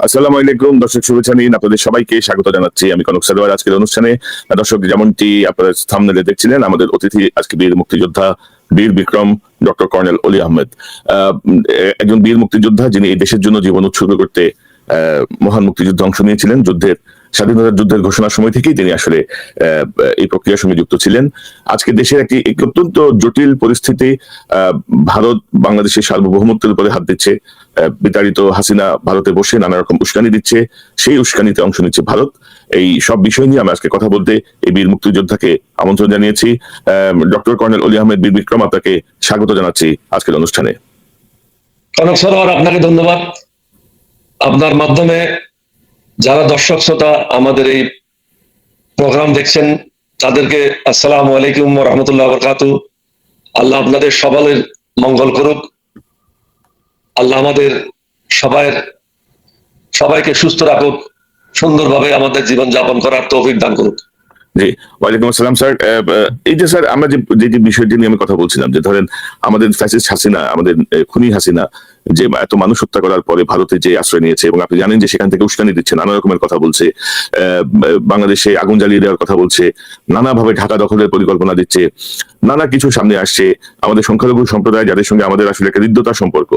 আসসালামু আলাইকুম দর্শক, শুভেচ্ছা নিন। আপনাদের সবাইকে স্বাগত জানাচ্ছি আমি কনক সারোয়ার। আজকের অনুষ্ঠানে দর্শক যেমনটি আপনারা থাম্বনেলে দেখছিলেন, আমাদের অতিথি আজকে বীর মুক্তিযোদ্ধা, বীর বিক্রম ডক্টর কর্নেল অলি আহমেদ। একজন বীর মুক্তিযোদ্ধা যিনি এই দেশের জন্য জীবন উৎসর্গ করতে মহান মুক্তিযুদ্ধে অংশ নিয়েছিলেন। স্বাধীনতা যুদ্ধের ঘোষণার সময় থেকেই তিনি আসলে এই প্রক্রিয়ার সঙ্গে যুক্ত ছিলেন। আজকে দেশের একটি অত্যন্ত জটিল পরিস্থিতি, ভারত বাংলাদেশের সার্বভৌমত্বের উপরে হাত দিচ্ছে। বিতাড়িত হাসিনা ভারতে বসে নানা রকম উস্কানি দিচ্ছে, সেই উস্কানিতে অংশ নিচ্ছে ভারত। এই সব বিষয় নিয়ে আমি আজকে কথা বলতে এই বীর মুক্তিযোদ্ধাকে আমন্ত্রণ জানিয়েছি। ডক্টর কর্নেল অলি আহমেদ, বীর বিক্রম, আপনাকে স্বাগত জানাচ্ছি আজকের অনুষ্ঠানে। কনক সরোয়ার, আপনাকে ধন্যবাদ। আপনার মাধ্যমে যারা দর্শক শ্রোতা আমাদের এই প্রোগ্রাম দেখছেন তাদেরকে আসসালামু আলাইকুম ওয়া রাহমাতুল্লাহি ওয়া বারাকাতুহু। আল্লাহ আপনাদের সবাইয়ের মঙ্গল করুক। আল্লাহ আমাদের সবাইকে সুস্থ রাখুক, সুন্দরভাবে আমাদের জীবন যাপন করার তৌফিক দান করুক। জি, ওয়ালাইকুম আসসালাম স্যার। এই যে স্যার, আমরা যে বিষয়টি নিয়ে আমি কথা বলছিলাম, যে ধরেন আমাদের ফ্যাসিস্ট হাসিনা, আমাদের খুনি হাসিনা যে এত মানুষ হত্যা করার পরে ভারতে যে আশ্রয় নিয়েছে, এবং আপনি জানেন যে সেখান থেকে উস্কানি দিচ্ছে, নানা রকমের কথা বলছে, বাংলাদেশে আগুন জ্বালিয়ে দেওয়ার কথা বলছে, নানাভাবে ঢাকা দখলের পরিকল্পনা দিচ্ছে, নানা কিছু সামনে আসছে। আমাদের সংখ্যালঘু সম্প্রদায় যাদের সঙ্গে আমাদের আসলে একটা হৃদ্যতার সম্পর্ক,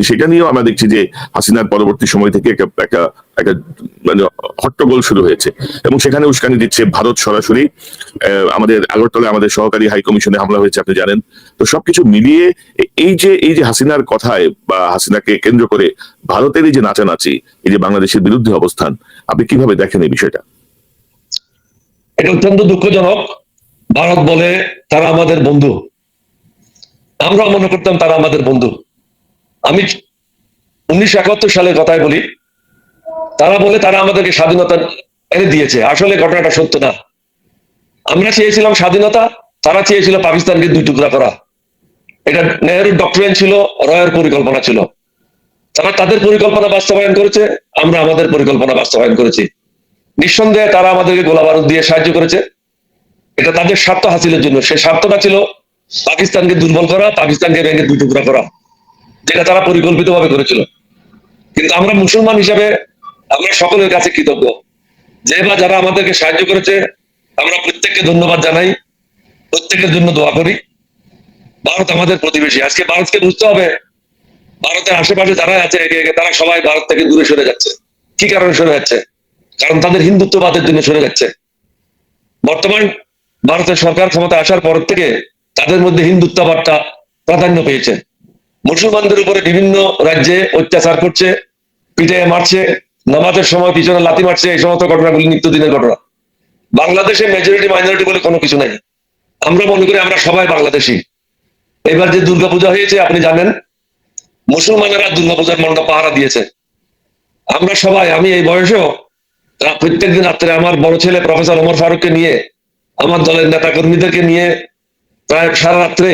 সেটা নিয়েও আমরা দেখছি যে হাসিনার পরবর্তী সময় থেকে একটা মানে হট্টগোল শুরু হয়েছে, এবং সেখানে উস্কানি দিচ্ছে ভারত সরাসরি। আমাদের আগরতলায় আমাদের সহকারী হাই কমিশনে হামলা হয়েছে, আপনি জানেন। তো সবকিছু মিলিয়ে এই যে হাসিনার কথায় বা হাসিনাকে কেন্দ্র করে ভারতের এই যে নাচানাচি, এই যে বাংলাদেশের বিরুদ্ধে অবস্থান, আপনি কিভাবে দেখেন এই বিষয়টা? এটা অত্যন্ত দুঃখজনক। ভারত বলে তারা আমাদের বন্ধু, আমরা মনে করতাম তারা আমাদের বন্ধু। আমি 1971 সালের কথাই বলি, তারা বলে তারা আমাদেরকে স্বাধীনতা এনে দিয়েছে। আসলে ঘটনাটা সত্য না। আমরা চেয়েছিলাম স্বাধীনতা, তারা চেয়েছিল পাকিস্তানকে দুই টুকরা করা। এটা নেহরুর ডক্ট্রিন ছিল, রয়ের পরিকল্পনা ছিল। তারা তাদের পরিকল্পনা বাস্তবায়ন করেছে, আমরা আমাদের পরিকল্পনা বাস্তবায়ন করেছি। নিঃসন্দেহে তারা আমাদেরকে গোলা বারুদ দিয়ে সাহায্য করেছে, এটা তাদের স্বার্থ হাসিলের জন্য। সেই স্বার্থটা ছিল পাকিস্তানকে দুর্বল করা, পাকিস্তানকে ভেঙে দুই টুকরা করা, যেটা তারা পরিকল্পিতভাবে করেছিল। কিন্তু আমরা মুসলমান হিসাবে আমরা সকলের কাছে কৃতজ্ঞ, যে বা যারা আমাদেরকে সাহায্য করেছে আমরা প্রত্যেককে ধন্যবাদ জানাই, প্রত্যেকের জন্য দোয়া করি। ভারত আমাদের প্রতিবেশী। আজকে ভারতকে বুঝতে হবে, ভারতের আশেপাশে যারা আছে একে একে তারা সবাই ভারত থেকে দূরে সরে যাচ্ছে। কি কারণে সরে যাচ্ছে? কারণ তাদের হিন্দুত্ববাদের জন্য সরে যাচ্ছে। বর্তমান ভারতের সরকার ক্ষমতা আসার পর থেকে তাদের মধ্যে হিন্দুত্ববাদটা প্রাধান্য পেয়েছে। মুসলমানদের উপরে বিভিন্ন রাজ্যে অত্যাচার করছে, পিটে মারছে, নামাজের সময় পিছনে লাথি মারছে। এই সমস্ত ঘটনাগুলি নিত্যদিনের ঘটনা। বাংলাদেশে মেজরিটি মাইনরিটি বলে কোনো কিছু নাই। আমরা মনে করি আমরা সবাই বাংলাদেশি। এবার যে দুর্গাপূজা হয়েছে আপনি জানেন, মুসলমানেরা দুর্গাপূজার মণ্ডপ পাহারা দিয়েছে। আমরা সবাই, আমি এই বয়সেও প্রত্যেকদিন রাত্রে আমার বড় ছেলে প্রফেসর ওমর ফারুককে নিয়ে, আমার দলের নেতা কর্মীদেরকে নিয়ে প্রায় সারা রাত্রে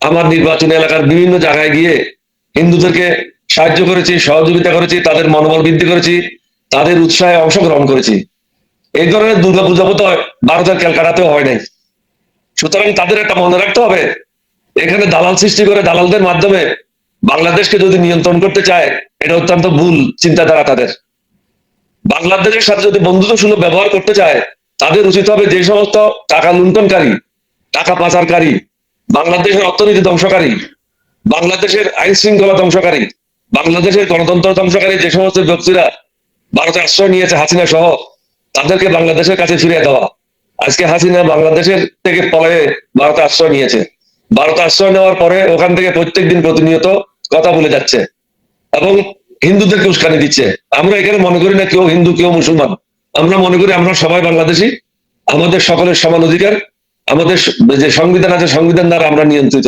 আমার নির্বাচনী এলাকার বিভিন্ন জায়গায় গিয়ে হিন্দুদেরকে সাহায্য করেছি, সহযোগিতা করেছি, তাদের মনোবল বৃদ্ধি করেছি, তাদের উৎসাহে অংশগ্রহণ করেছি। এই ধরনের দুর্গাপূজা বোধ হয় ভারতের ক্যালকাটাতেও হয় নাই। সুতরাং তাদের একটা মনে রাখতে হবে, এখানে দালাল সৃষ্টি করে দালালদের মাধ্যমে বাংলাদেশকে যদি নিয়ন্ত্রণ করতে চায়, এটা অত্যন্ত ভুল চিন্তাধারা তাদের। বাংলাদেশের সাথে যদি বন্ধুত্ব সুলভ ব্যবহার করতে চায়, তাদের উচিত হবে যে সমস্ত টাকা লুণ্ঠনকারী, টাকা পাচারকারী, বাংলাদেশের অর্থনীতি ধ্বংসকারী, বাংলাদেশের আইন শৃঙ্খলা ধ্বংসকারী, বাংলাদেশের গণতন্ত্র ধ্বংসকারী যে সমস্ত ব্যক্তিরা ভারতে আশ্রয় নিয়েছে, হাসিনা সহ, তাদেরকে বাংলাদেশের কাছে ফিরিয়ে দেওয়া। আজকে হাসিনা বাংলাদেশের থেকে পলায়ে ভারতে আশ্রয় নিয়েছে। ভারতে আশ্রয় নেওয়ার পরে ওখান থেকে প্রত্যেকদিন প্রতিনিয়ত কথা বলে যাচ্ছে এবং হিন্দুদেরকে উস্কানি দিচ্ছে। আমরা এখানে মনে করি না কেউ হিন্দু কেউ মুসলমান। আমরা মনে করি আমরা সবাই বাংলাদেশি, আমাদের সকলের সমান অধিকার, আমাদের যে সংবিধান আছে সংবিধান দ্বারা আমরা নিয়ন্ত্রিত।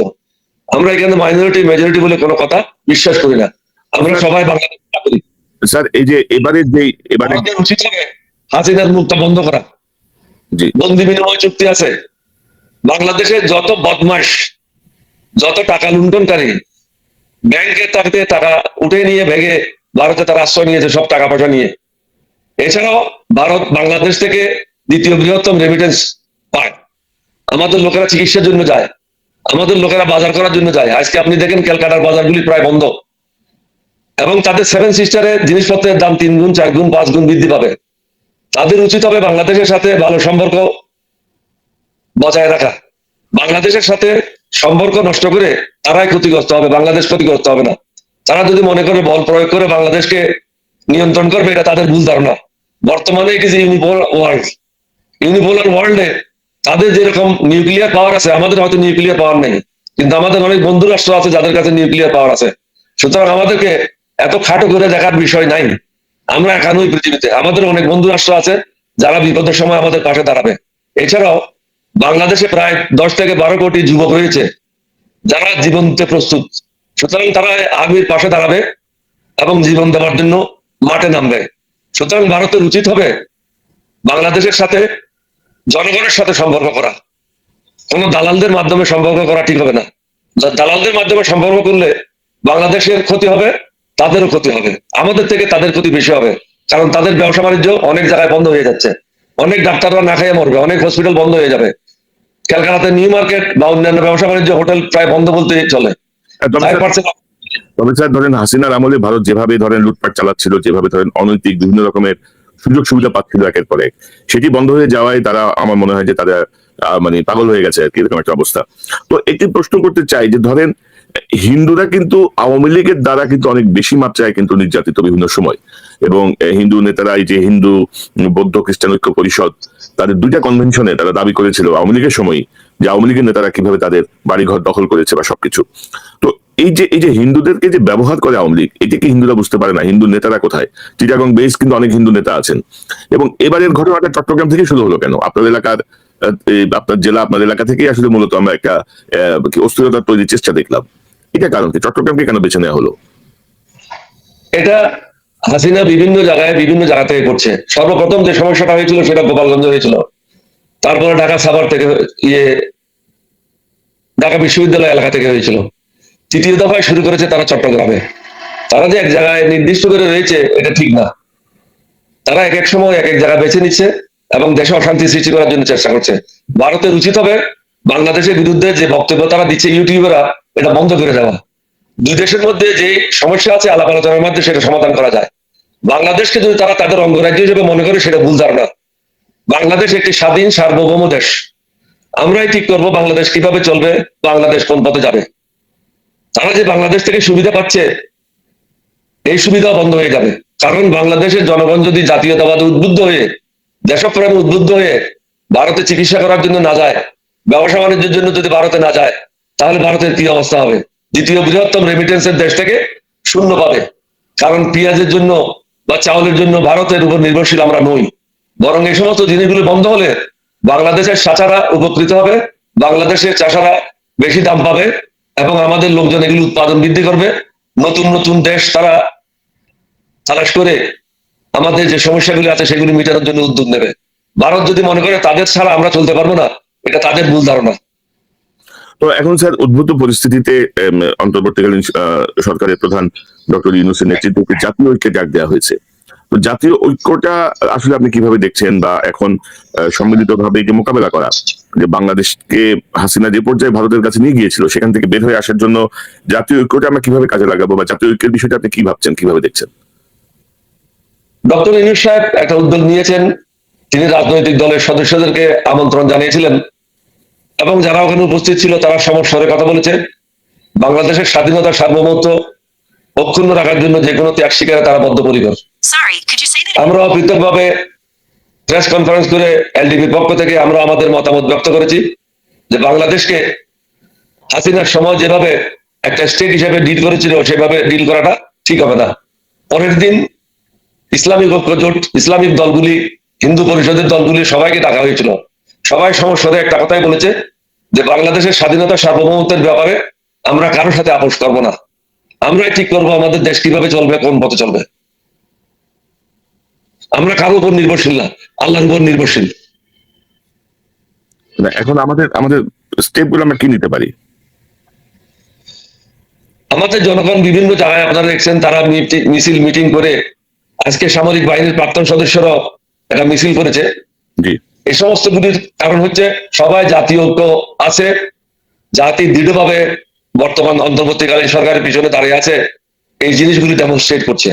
আমরা এখানে মাইনরিটি মেজরিটি বলে কোনো কথা বিশ্বাস করি না। আমরা সবাই বাংলাদেশ করি। স্যার, এই যে এবারে উচিত হবে হাসিনার মুখটা বন্ধ করা। বন্দি বিনিময় চুক্তি আছে, বাংলাদেশে যত বদমাশ, যত টাকা লুণ্ঠনকারী, ব্যাংকে তাকে টাকা উঠে নিয়ে ভেঙে ভারতে তারা আশ্রয় নিয়েছে সব টাকা পয়সা নিয়ে। এছাড়াও ভারত বাংলাদেশ থেকে দ্বিতীয় বৃহত্তম রেমিটেন্স পায়। আমাদের লোকেরা চিকিৎসার জন্য যায়, আমাদের লোকেরা বাজার করার জন্য যায়। আজকে আপনি দেখেন ক্যালকাটার বাজারগুলি প্রায় বন্ধ। এবং তাদের সেভেন সিস্টারে জিনিসপত্রের দাম 3 গুণ 4 গুণ 5 গুণ বৃদ্ধি পাবে। তাদের উচিত হবে বাংলাদেশের সাথে ভালো সম্পর্ক বজায় রাখা। বাংলাদেশের সাথে সম্পর্ক নষ্ট করে তারাই ক্ষতিগ্রস্ত হবে, বাংলাদেশ ক্ষতিগ্রস্ত হবে না। তারা যদি মনে করে বল প্রয়োগ করে বাংলাদেশকে নিয়ন্ত্রণ করবে, এটা তাদের ভুল ধারণা। বর্তমানে it is unipolar world. Unipolar ওয়ার্ল্ডে তাদের যেরকম নিউক্লিয়ার পাওয়ার আছে, আমাদের হয়তো নিউক্লিয়ার পাওয়ার নেই, কিন্তু আমাদের অনেক বন্ধু রাষ্ট্র আছে যাদের কাছে নিউক্লিয়ার পাওয়ার আছে। সুতরাং আমাদেরকে এত খাটো করে দেখার বিষয় নাই। আমরা একানই পৃথিবীতে, আমাদের অনেক বন্ধু রাষ্ট্র আছে যারা বিপদের সময় আমাদের পাশে দাঁড়াবে। এছাড়াও বাংলাদেশে প্রায় 10 থেকে 12 কোটি যুবক রয়েছে যারা জীবন দিতে প্রস্তুত। সুতরাং তারা আর্মির পাশে দাঁড়াবে এবং জীবন দেওয়ার জন্য মাঠে নামবে। সুতরাং ভারতের উচিত হবে বাংলাদেশের সাথে জনগণের সাথে সম্পর্ক করা। কোন দালালদের মাধ্যমে সম্পর্ক করা ঠিক হবে না। দালালদের মাধ্যমে সম্পর্ক করলে বাংলাদেশের ক্ষতি হবে, তাদেরও ক্ষতি হবে, আমাদের থেকে তাদের ক্ষতি বেশি হবে। কারণ তাদের ব্যবসা বাণিজ্য অনেক জায়গায় বন্ধ হয়ে যাচ্ছে, অনেক ডাক্তাররা না খাইয়ে মরবে, অনেক হসপিটাল বন্ধ হয়ে যাবে। ক্যালকাটাতে নিউ মার্কেট বা অন্যান্য ব্যবসা বাণিজ্য হোটেল প্রায় বন্ধ বলতে চলে। তবে স্যার ধরেন হাসিনার আমলে ভারত যেভাবে ধরেন লুটপাট চালাচ্ছিল, যেভাবে ধরেন অনৈতিক বিভিন্ন রকমের সুযোগ সুবিধা পাচ্ছিল একের পর এক, সেটি বন্ধ হয়ে যাওয়ায় তারা, আমার মনে হয় যে তারা মানে পাগল হয়ে গেছে আর কি, এরকম একটা অবস্থা। তো একটি প্রশ্ন করতে চাই যে ধরেন হিন্দুরা কিন্তু আওয়ামী লীগের দ্বারা কিন্তু অনেক বেশি মাত্রায় কিন্তু নির্যাতিত বিভিন্ন সময়, এবং হিন্দু নেতারা, এই যে হিন্দু বৌদ্ধ খ্রিস্টান ঐক্য পরিষদ, তাদের 2টা কনভেনশনে তারা দাবি করেছিল আওয়ামী লীগের সময় যে আওয়ামী লীগের নেতারা কিভাবে তাদের বাড়িঘর দখল করেছে বা সবকিছু। তো এই যে হিন্দুদেরকে যে ব্যবহার করে আওয়ামী লীগ, এটাকে হিন্দুরা বুঝতে পারে না হিন্দু নেতারা কোথায়। চিটাগং বেস কিন্তু অনেক হিন্দু নেতা আছেন, এবং এবারের ঘটনাটা চট্টগ্রাম থেকে শুরু হলো কেন? আপনার এলাকার আপনার জেলা, আপনার এলাকা থেকেই আসলে মূলত আমরা একটা অস্থিরতা তৈরির চেষ্টা দেখলাম। এটা কারণ কি চট্টগ্রামকে কেন বেছে নেওয়া হলো? এটা হাসিনা বিভিন্ন জায়গা থেকে করছে। সর্বপ্রথম যে সমস্যাটা হয়েছিল সেটা গোপালগঞ্জ হয়েছিল, তারপরে ঢাকা সাভার থেকে, ঢাকা বিশ্ববিদ্যালয় এলাকা থেকে হয়েছিল। তৃতীয় দফায় শুরু করেছে তারা চট্টগ্রামে। তারা যে এক জায়গায় নির্দিষ্ট করে রয়েছে এটা ঠিক না। তারা এক এক সময় এক এক জায়গা বেছে নিচ্ছে এবং দেশে অশান্তি সৃষ্টি করার জন্য চেষ্টা করছে। ভারতের উচিত হবে বাংলাদেশের বিরুদ্ধে যে বক্তব্য তারা দিচ্ছে ইউটিউবাররা, এটা বন্ধ করে দেওয়া। দুই দেশের মধ্যে যে সমস্যা আছে আলাপ আলোচনার মধ্যে সেটা সমাধান করা যায়। বাংলাদেশকে যদি তারা তাদের অঙ্গরাজ্য হিসেবে মনে করে সেটা ভুল ধারণা। বাংলাদেশ একটি স্বাধীন সার্বভৌম দেশ। আমরাই ঠিক করবো বাংলাদেশ কিভাবে চলবে, বাংলাদেশ কোন পথে যাবে। তারা যে বাংলাদেশ থেকে সুবিধা পাচ্ছে, এই সুবিধা বন্ধ হয়ে যাবে। কারণ বাংলাদেশের জনগণ যদি জাতীয়তাবাদে উদ্বুদ্ধ হয়ে, দেশপ্রেমে উদ্বুদ্ধ হয়ে ভারতে চিকিৎসা করার জন্য না যায়, ব্যবসা বাণিজ্যের জন্য যদি ভারতে না যায়, তাহলে ভারতের কি অবস্থা হবে? দ্বিতীয় বৃহত্তম রেমিটেন্সের দেশ থেকে শূন্য পাবে। কারণ পেঁয়াজের জন্য বা চাউলের জন্য ভারতের উপর নির্ভরশীল আমরা নই। বরং এই সমস্ত জিনিসগুলো বন্ধ হলে বাংলাদেশের চাষারা উপকৃত হবে, বাংলাদেশের চাষারা বেশি দাম পাবে এবং আমাদের লোকজন এগুলো উৎপাদন বৃদ্ধি করবে। নতুন নতুন দেশ তারা তালাশ করে আমাদের যে সমস্যাগুলি আছে সেগুলি মেটানোর জন্য উদ্যোগ নেবে। ভারত যদি মনে করে তাদের ছাড়া আমরা চলতে পারবো না, এটা তাদের ভুল ধারণা। তো এখন স্যার উদ্ভূত পরিস্থিতিতে অন্তর্বর্তীকালীন সরকারের প্রধান ডক্টর ইউনূসের নেতৃত্বে জাতীয় ঐক্যে ডাক দেওয়া হয়েছে। তো জাতীয় ঐক্যটা আসলে আপনি কিভাবে দেখছেন, বা এখন সম্মিলিতভাবে যে মোকাবেলা করা, যে বাংলাদেশকে হাসিনা যে পর্যায়ে ভারতের কাছে নিয়ে গিয়েছিল সেখান থেকে বের হয়ে আসার জন্য জাতীয় ঐক্যটা আমরা কিভাবে কাজে লাগাবো, বা জাতীয় ঐক্যের বিষয়টা আপনি কি ভাবছেন, কিভাবে দেখছেন? ডক্টর ইউনূস সাহেব একটা উদ্যোগ নিয়েছেন। তিনি রাজনৈতিক দলের সদস্যদেরকে আমন্ত্রণ জানিয়েছিলেন এবং যারা ওখানে উপস্থিত ছিল তারা সমস্যারে কথা বলেছে। বাংলাদেশের স্বাধীনতা সার্বভৌমত্ব অক্ষুণ্ণ রাখার জন্য যে কোনো ত্যাগ স্বীকারে তারা বদ্ধপরিকর। আমরা পৃথকভাবে প্রেস কনফারেন্স করে এলডিপির পক্ষ থেকে আমরা আমাদের মতামত ব্যক্ত করেছি যে বাংলাদেশকে হাসিনার সময় যেভাবে একটা স্টেট হিসেবে ডিল করেছিল সেভাবে ডিল করাটা ঠিক হবে না। পরের দিন ইসলামিক ঐক্য জোট, ইসলামিক দলগুলি, হিন্দু পরিষদের দলগুলি সবাইকে ডাকা হয়েছিল। সবাই সমস্যাতে একটা কথাই বলেছে যে বাংলাদেশের স্বাধীনতা সার্বভৌমত্বের ব্যাপারে আমরা কারোর সাথে আপোষ করবো না। আমরাই ঠিক করবো আমাদের দেশ কিভাবে চলবে, কোন পথে চলবে। আমরা কারোর উপর নির্ভরশীল না, আল্লাহর উপর নির্ভরশীল। এখন আমাদের স্টেপগুলো আমরা কি নিতে পারি? আমাদের জনগণ বিভিন্ন জায়গায় আপনারা দেখছেন তারা মিছিল মিটিং করে, আজকে সামরিক বাহিনীর প্রাক্তন সদস্যরা একটা মিছিল করেছে। এই সমস্ত গুলির কারণ হচ্ছে সবাই জাতীয় ঐক্য আছে, জাতি দৃঢ়ভাবে বর্তমান অন্তর্বর্তীকালীন সরকারের পিছনে দাঁড়িয়ে আছে এই জিনিসগুলি ডেমনস্ট্রেট করছে।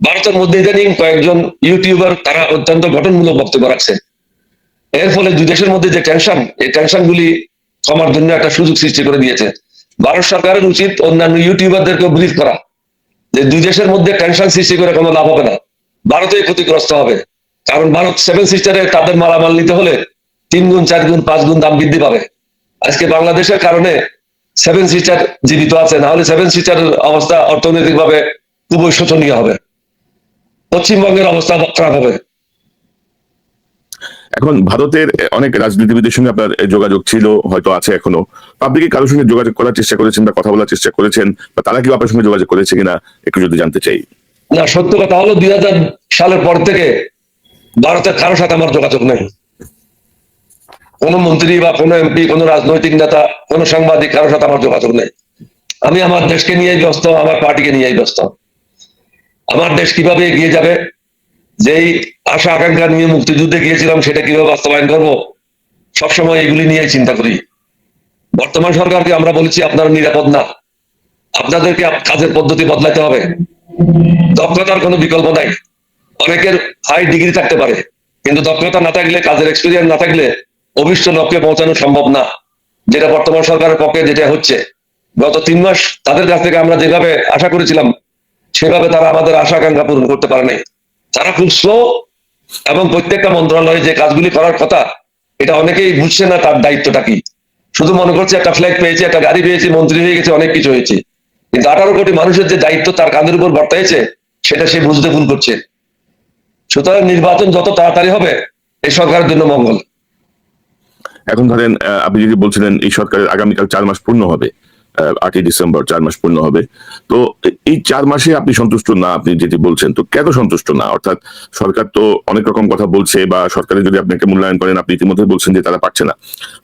ভারতের মধ্যে ইদানিং কয়েকজন ইউটিউবার তারা অত্যন্ত গঠনমূলক বক্তব্য রাখছে। এর ফলে দুই দেশের মধ্যে যে টেনশন, এই টেনশন গুলি কমার জন্য একটা সুযোগ সৃষ্টি করে দিয়েছে। ভারত সরকারের উচিত অন্যান্য ইউটিউবারদেরকে ব্রিফ করা যে দুই দেশের মধ্যে টেনশন সৃষ্টি করে কোনো লাভ হবে না, ভারতেই ক্ষতিগ্রস্ত হবে। কারণ ভারত সেভেন সিস্টারে তাদের মালামাল নিতে হলে 3 গুণ 4 গুণ 5 গুণ দাম বৃদ্ধি পাবে। আজকে বাংলাদেশের কারণে সেভেন সিস্টার জীবিত আছে, না হলে সেভেন সিস্টারের অবস্থা অর্থনৈতিকভাবে খুবই শোচনীয় হবে, পশ্চিমবঙ্গের অবস্থা খারাপ হবে। এখন ভারতের অনেক রাজনীতিবিদের সঙ্গে আপনার যোগাযোগ ছিল, হয়তো আছে এখনো। আপনি কি কারোর সঙ্গে যোগাযোগ করার চেষ্টা করেছেন বা কথা বলার চেষ্টা করেছেন, বা তারা কি আপনার সঙ্গে যোগাযোগ করেছে কিনা একটু যদি জানতে চাই। না, সত্য কথা হলো 2000 সালের পর থেকে ভারতের কারোর সাথে আমার যোগাযোগ নেই। কোন মন্ত্রী বা কোন এমপি, কোন রাজনৈতিক নেতা, কোন সাংবাদিক, কারোর সাথে আমার যোগাযোগ নেই। আমি আমার দেশকে নিয়েই ব্যস্ত, আমার পার্টিকে নিয়েই ব্যস্ত। আমার দেশ কিভাবে এগিয়ে যাবে, যেই আশা আকাঙ্ক্ষা নিয়ে মুক্তিযুদ্ধে গিয়েছিলাম সেটা কিভাবে বাস্তবায়ন করবো, সবসময় এগুলি নিয়ে চিন্তা করি। বর্তমান সরকারকে আমরা বলেছি আপনারা নিরাপদ না, আপনাদেরকে কাজের পদ্ধতি বদলাতে হবে। দক্ষতার কোনো বিকল্প নাই। অনেকের হাই ডিগ্রি থাকতে পারে, কিন্তু দক্ষতা না থাকলে, কাজের এক্সপিরিয়েন্স না থাকলে অভিষ্ট লক্ষ্যে পৌঁছানো সম্ভব না, যেটা বর্তমান সরকারের পক্ষে যেটা হচ্ছে। গত 3 মাস তাদের কাছ থেকে আমরা যেভাবে আশা করেছিলাম সেভাবে তারা আমাদের আশা আকাঙ্ক্ষা পূরণ করতে পারে নাই। তারা খুব স্লো, এবং প্রত্যেকটা মন্ত্রণালয়ে যে কাজগুলি করার কথা এটা অনেকেই বুঝছে না তার দায়িত্বটা কি। শুধু মনে করছে একটা ফ্ল্যাগ পেয়েছে, একটা গাড়ি পেয়েছে, মন্ত্রী হয়ে গেছে, অনেক কিছু হয়েছে, কিন্তু 18 কোটি মানুষের যে দায়িত্ব তার কাঁধের উপর বর্তাইছে সেটা সে বুঝতে ভুল করছে। সুতরাং নির্বাচন যত তাড়াতাড়ি হবে এই সরকারের জন্য মঙ্গল। এখন ধরেন আপনি যদি বলছিলেন এই সরকারের আগামীকাল 4 মাস পূর্ণ হবে, 8ই ডিসেম্বর 4 মাস পূর্ণ হবে, তো এই 4 মাসে আপনি সন্তুষ্ট না, আপনি যেটি বলছেন, তো কেন সন্তুষ্ট না? অর্থাৎ সরকার তো অনেক রকম কথা বলছে, বা সরকারের যদি আপনাকে মূল্যায়ন করেন, আপনি ইতিমধ্যে বলছেন যে তারা পারছে না,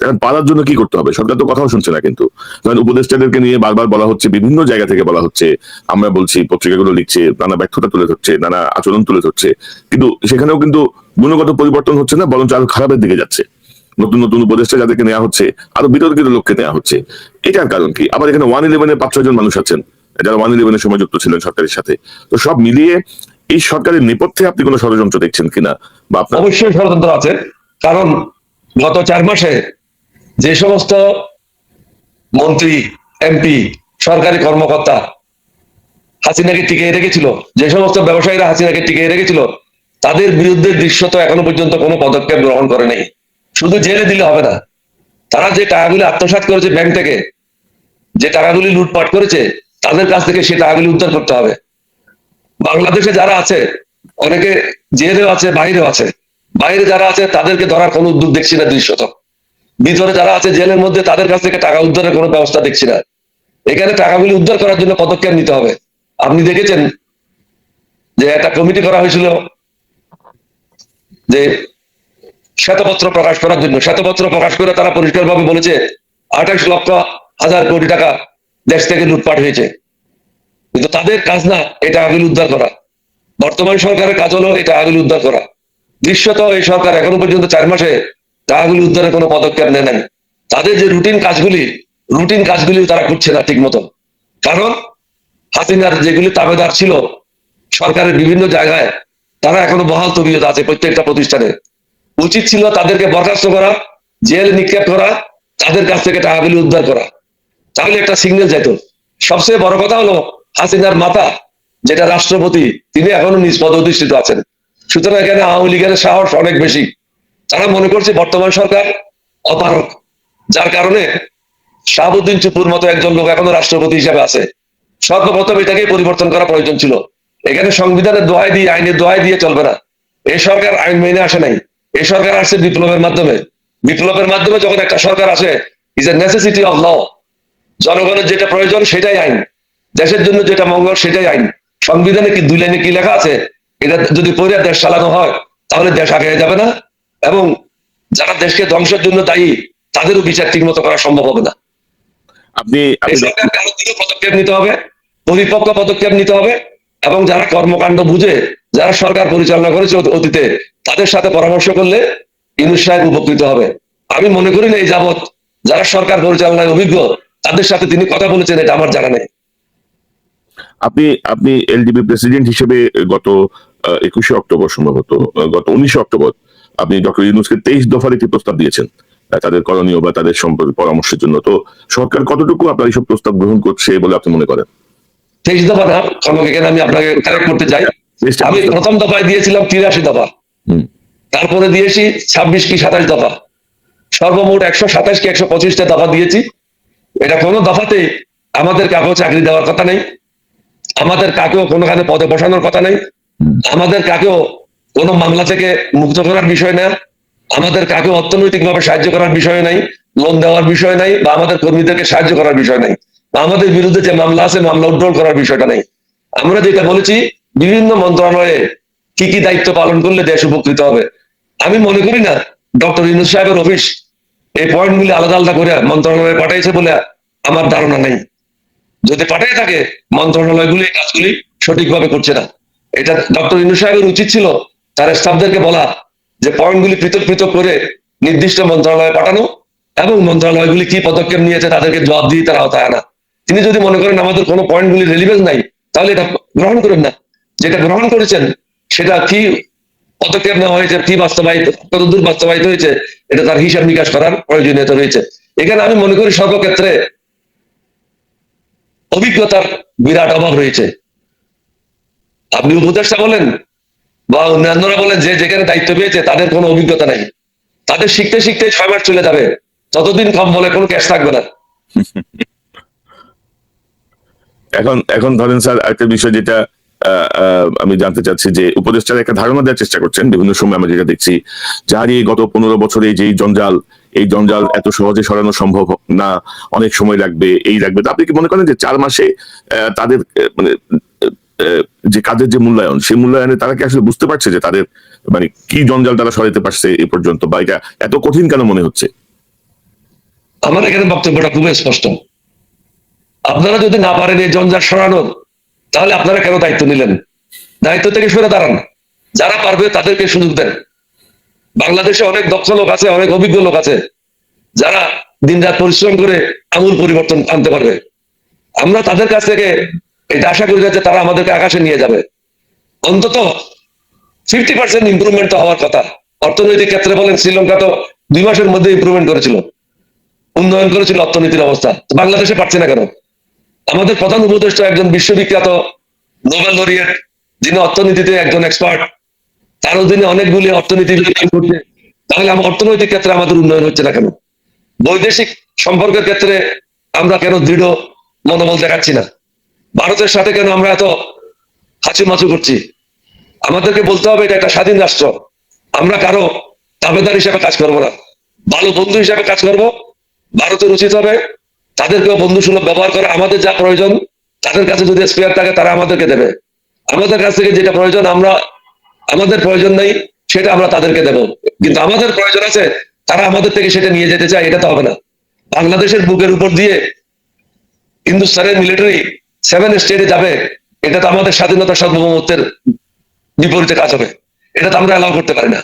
এখন পারার জন্য কি করতে হবে? সরকার তো কথাও শুনছে না। কিন্তু ধরেন উপদেষ্টাদেরকে নিয়ে বারবার বলা হচ্ছে, বিভিন্ন জায়গা থেকে বলা হচ্ছে, আমরা বলছি, পত্রিকাগুলো লিখছে, নানা ব্যর্থতা তুলে ধরছে, নানা আচরণ তুলে ধরছে, কিন্তু সেখানেও কিন্তু গুণগত পরিবর্তন হচ্ছে না, বরঞ্চ আরো খারাপের দিকে যাচ্ছে। নতুন নতুন উপদেষ্টা যাদেরকে নেওয়া হচ্ছে আরো বিতর্কিত লোককে নেওয়া হচ্ছে। এটার কারণ কি? আবার এখানে 111-এ 5-6 জন মানুষ আছেন যারা 111-এর সময় যুক্ত ছিলেন সরকারের সাথে। তো সব মিলিয়ে এই সরকারের নেপথ্যে আপনি কোনো ষড়যন্ত্র দেখছেন কিনা, বা আপনার? অবশ্যই ষড়যন্ত্র আছে। কারণ গত 4 মাসে যে সমস্ত মন্ত্রী, এমপি, সরকারি কর্মকর্তা হাসিনাকে টিকিয়ে রেখেছিল, যে সমস্ত ব্যবসায়ীরা হাসিনাকে টিকিয়ে রেখেছিল, তাদের বিরুদ্ধে দৃশ্যত এখনো পর্যন্ত কোনো পদক্ষেপ গ্রহণ করে নেই। শুধু জেলে দিলে হবে না, তারা যে টাকাগুলি আত্মসাৎ করেছে ব্যাংক থেকে, যে টাকাগুলি লুটপাট করেছে, তাদের কাছ থেকে সেই টাকাগুলি উদ্ধার করতে হবে। বাংলাদেশে যারা আছে অনেকে জেলেও আছে, বাইরেও আছে। বাইরে যারা আছে তাদেরকে ধরার কোনো উদ্যোগ দেখছি না দৃশ্যত। ভিতরে যারা আছে জেলের মধ্যে, তাদের কাছ থেকে টাকা উদ্ধারের কোনো ব্যবস্থা দেখছি না। এখানে টাকাগুলি উদ্ধার করার জন্য পদক্ষেপ নিতে হবে। আপনি দেখেছেন যে একটা কমিটি করা হয়েছিল যে শ্বেতপত্র প্রকাশ করার জন্য। শ্বেতপত্র প্রকাশ করে তারা পরিষ্কারভাবে বলেছে 28,00,000 কোটি টাকা দেশ থেকে লুটপাট হয়েছে, কিন্তু তাদের কাজ না এটা টাকাগুলি উদ্ধার করা। বর্তমান সরকারের কাজ হলো এটা টাকাগুলি উদ্ধার করা। দৃশ্যত এই সরকার এখনো পর্যন্ত 4 মাসে টাকাগুলি উদ্ধারের কোনো পদক্ষেপ নেয় নাই। তাদের যে রুটিন কাজগুলি তারা করছে না ঠিক মতো। কারণ হাসিনার যেগুলি তাবেদার ছিল সরকারের বিভিন্ন জায়গায়, তারা এখনো বহাল তবিয়ত আছে প্রত্যেকটা প্রতিষ্ঠানে। উচিত ছিল তাদেরকে বরখাস্ত করা, জেল নিক্ষেপ করা, তাদের কাছ থেকে টাকাগুলি উদ্ধার করা, তাহলে একটা সিগন্যাল যেত। সবচেয়ে বড় কথা হলো হাসিনার মাতা যেটা রাষ্ট্রপতি, তিনি এখনো নিজ পদে অধিষ্ঠিত আছেন। সুতরাং এখানে আওয়ামী লীগের সাহস অনেক বেশি। তারা মনে করছে বর্তমান সরকার অপারক, যার কারণে শাহাবুদ্দিন চুপুর মতো একজন লোক এখনো রাষ্ট্রপতি হিসেবে আছে। সর্বপ্রথম এটাকে পরিবর্তন করা প্রয়োজন ছিল। এখানে সংবিধানের দোহাই দিয়ে, আইনের দোহাই দিয়ে চলবে না। এই সরকার আইন মেনে আসে নাই, এই সরকার আসছে বিপ্লবের মাধ্যমে। বিপ্লবের মাধ্যমে যখন একটা সরকার আসে, is a necessity of law. জনগণের যেটা প্রয়োজন সেটাই আইন, দেশের জন্য যেটা মঙ্গল সেটাই আইন। সংবিধানে কি 2 লাইনে কি লেখা আছে? এটা যদি পড়ে দেশ চালানো হয় তাহলে দেশ আগে যাবে না, এবং যারা দেশকে ধ্বংসের জন্য দায়ী তাদেরও বিচার ঠিক মতো করা সম্ভব হবে না। আপনি এই সরকারকে আরো দৃঢ় পদক্ষেপ নিতে হবে, পরিপক্ক পদক্ষেপ নিতে হবে, এবং যারা কর্মকাণ্ড বুঝে, যারা সরকার পরিচালনা করেছে অতীতে, তাদের সাথে পরামর্শ করলে ইউনূস সাহেব উপকৃত হবে। আমি মনে করি না এই যাবৎ যারা সরকার পরিচালনায় অভিজ্ঞ তাদের সাথে তিনি কথা বলেছেন, এটা আমার জানা নেই। আপনি আপনি এলডিপি প্রেসিডেন্ট হিসেবে গত 21শে অক্টোবর সম্ভবত, গত 19শে অক্টোবর আপনি ডক্টর ইউনূসকে 23 দফার একটি প্রস্তাব দিয়েছেন তাদের করণীয় বা তাদের সম্পর্কে পরামর্শের জন্য। তো সরকার কতটুকু আপনার এইসব প্রস্তাব গ্রহণ করছে বলে আপনি মনে করেন? 23 দফা না, এখানে আমি আপনাকে কারেক্ট করতে চাই। আমি প্রথম দফায় দিয়েছিলাম 83 দফা, তারপরে দিয়েছি 26 কি 27 দফা, সর্বমোট 127 কি 125টা দফা দিয়েছি। এটা কোনো দফাতে আমাদের কাকেও চাকরি দেওয়ার কথা নেই, আমাদের কাকেও কোনোখানে পদে বসানোর কথা নেই, আমাদের কাকেও কোনো মামলা থেকে মুক্ত করার বিষয় না, আমাদের কাকেও অর্থনৈতিকভাবে সাহায্য করার বিষয় নাই, লোন দেওয়ার বিষয় নাই, বা আমাদের কর্মীদেরকে সাহায্য করার বিষয় নাই, আমাদের বিরুদ্ধে যে মামলা আছে মামলা উড্ডল করার বিষয়টা নেই। আমরা যেটা বলেছি, বিভিন্ন মন্ত্রণালয়ে কি কি দায়িত্ব পালন করলে দেশ উপকৃত হবে। আমি মনে করি না ডক্টর ইউনূস সাহেবের অফিস এই পয়েন্টগুলি আলাদা আলাদা করে মন্ত্রণালয়ে পাঠাইছে বলে আমার ধারণা নেই। যদি পাঠিয়ে থাকে, মন্ত্রণালয়গুলি এই কাজগুলি সঠিকভাবে করছে না। এটা ডক্টর ইউনূস সাহেবের উচিত ছিল তার স্টাফদেরকে বলা যে পয়েন্টগুলি পৃথক পৃথক করে নির্দিষ্ট মন্ত্রণালয়ে পাঠানো, এবং মন্ত্রণালয়গুলি কি পদক্ষেপ নিয়েছে তাদেরকে জবাব দিয়ে তারা আওতায় আনা। তিনি যদি মনে করেন আমাদের কোনো পয়েন্টগুলি রেলিভেন্স নাই, তাহলে এটা গ্রহণ করেন না। যেটা গ্রহণ করেছেন সেটা কি পদক্ষেপ নেওয়া হয়েছে, কি বাস্তবায়িত, কতদূর বাস্তবায়িত হয়েছে, এটা তার হিসাব নিকাশ করার প্রয়োজনীয়তা রয়েছে। এখানে আমি মনে করি সর্বক্ষেত্রে অভিজ্ঞতার বিরাট অভাব রয়েছে। আপনি উপদেষ্টা বলেন বা অন্যান্যরা বলেন, যে যেখানে দায়িত্ব পেয়েছে তাদের কোনো অভিজ্ঞতা নাই, তাদের শিখতে শিখতে 6 মাস চলে যাবে, ততদিন কম বলে কোনো ক্যাশ থাকবে না। এখন এখন ধরেন স্যার, একটা বিষয় যেটা আমি জানতে চাচ্ছি যে উপদেষ্টার একটা ধারণা দেওয়ার চেষ্টা করছেন বিভিন্ন সময়, আমরা যেটা দেখছি যার এই গত 15 বছরে যে জঞ্জাল, এই জঞ্জাল এত সহজে সরানো সম্ভব না, অনেক সময় লাগবে, এই লাগবে। তো আপনি কি মনে করেন যে 4 মাসে তাদের মানে যে কাজের যে মূল্যায়ন, সেই মূল্যায়নে তারা কি আসলে বুঝতে পারছে যে তাদের মানে কি জঞ্জাল তারা সরাইতে পারছে এই পর্যন্ত, বা এটা এত কঠিন কেন মনে হচ্ছে? আমার এখানে বক্তব্যটা খুবই স্পষ্ট। আপনারা যদি না পারেন এই জঞ্জাল সরানোর, তাহলে আপনারা কেন দায়িত্ব নিলেন? দায়িত্ব থেকে সরে দাঁড়ান, যারা পারবে তাদেরকে সুযোগ দেন। বাংলাদেশে অনেক দক্ষ লোক আছে, অনেক অভিজ্ঞ লোক আছে, যারা দিনরাত পরিশ্রম করে আমূল পরিবর্তন আনতে পারবে। আমরা তাদের কাছ থেকে এটা আশা করি যে তারা আমাদেরকে আকাশে নিয়ে যাবে। অন্তত 50% ইমপ্রুভমেন্ট তো হওয়ার কথা। অর্থনৈতিক ক্ষেত্রে বলেন, শ্রীলঙ্কা তো 2 মাসের মধ্যে ইমপ্রুভমেন্ট করেছিল, উন্নয়ন করেছিল অর্থনীতির অবস্থা। বাংলাদেশে পারছে না কেন? আমাদের প্রধান উপদেষ্টা একজন বিশ্ববিখ্যাত নোবেল লরিয়েট, যিনি অর্থনীতিতে একজন এক্সপার্ট, তার অধীনে অনেকগুলি অর্থনীতি করছে। তাহলে আমার অর্থনৈতিক ক্ষেত্রে আমাদের উন্নয়ন হচ্ছে না কেন? বৈদেশিক সম্পর্কের ক্ষেত্রে আমরা কেন দৃঢ় মনোবল দেখাচ্ছি না? ভারতের সাথে কেন আমরা এত হাঁচুমাচু করছি? আমাদেরকে বলতে হবে এটা একটা স্বাধীন রাষ্ট্র, আমরা কারো দাবেদার হিসেবে কাজ করবো না, ভালো বন্ধু হিসেবে কাজ করব। ভারতের উচিত হবে তাদেরকেও বন্ধু সুলভ ব্যবহার করে। আমাদের যা প্রয়োজন, তাদের কাছে যদি স্পেয়ার থাকে তারা আমাদেরকে দেবে। আমাদের কাছ থেকে যেটা প্রয়োজন, আমাদের প্রয়োজন নেই, সেটা আমরা তাদেরকে দেব। কিন্তু আমাদের প্রয়োজন আছে, তারা আমাদের থেকে সেটা নিয়ে যেতে চায়, এটা তো হবে না। বাংলাদেশের বুকের উপর দিয়ে হিন্দুস্তানের মিলিটারি 7 স্টেটে যাবে, এটা তো আমাদের স্বাধীনতা সার্বভৌমত্বের বিপরীতে কাজ হবে। এটা তো আমরা অ্যালাউ করতে পারি না।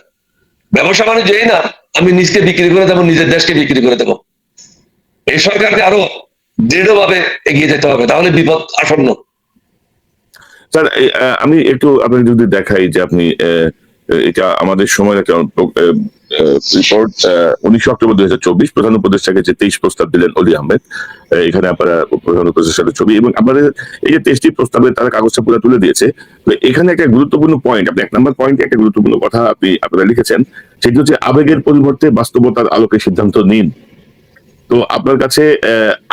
ব্যবসা বাণিজ্য এই না আমি নিজকে বিক্রি করে দেবো, নিজের দেশকে বিক্রি করে দেবো। এই সরকারকে আরো দৃঢ়ভাবে এগিয়ে যেতে হবে, তাহলে বিপদ আসন্ন। স্যার, আমি একটু আপনাকে যদি দেখাই যে আপনি এটা আমাদের সময়ের একটা রিপোর্ট, 19 অক্টোবর 2024 প্রধান উপদেষ্টাকে যে 23 প্রস্তাব দিলেন অলি আহমেদ, এখানে আপনারা প্রধান উপদেষ্টার ছবি এবং আপনাদের এই যে 23টি প্রস্তাবে তারা কাগজটা পুরো তুলে দিয়েছে। তো এখানে একটা গুরুত্বপূর্ণ পয়েন্ট, আপনি 1 নম্বর পয়েন্টে একটা গুরুত্বপূর্ণ কথা আপনারা লিখেছেন, সেটি হচ্ছে আবেগের পরিবর্তে বাস্তবতার আলোকে সিদ্ধান্ত নিন। তো আপনার কাছে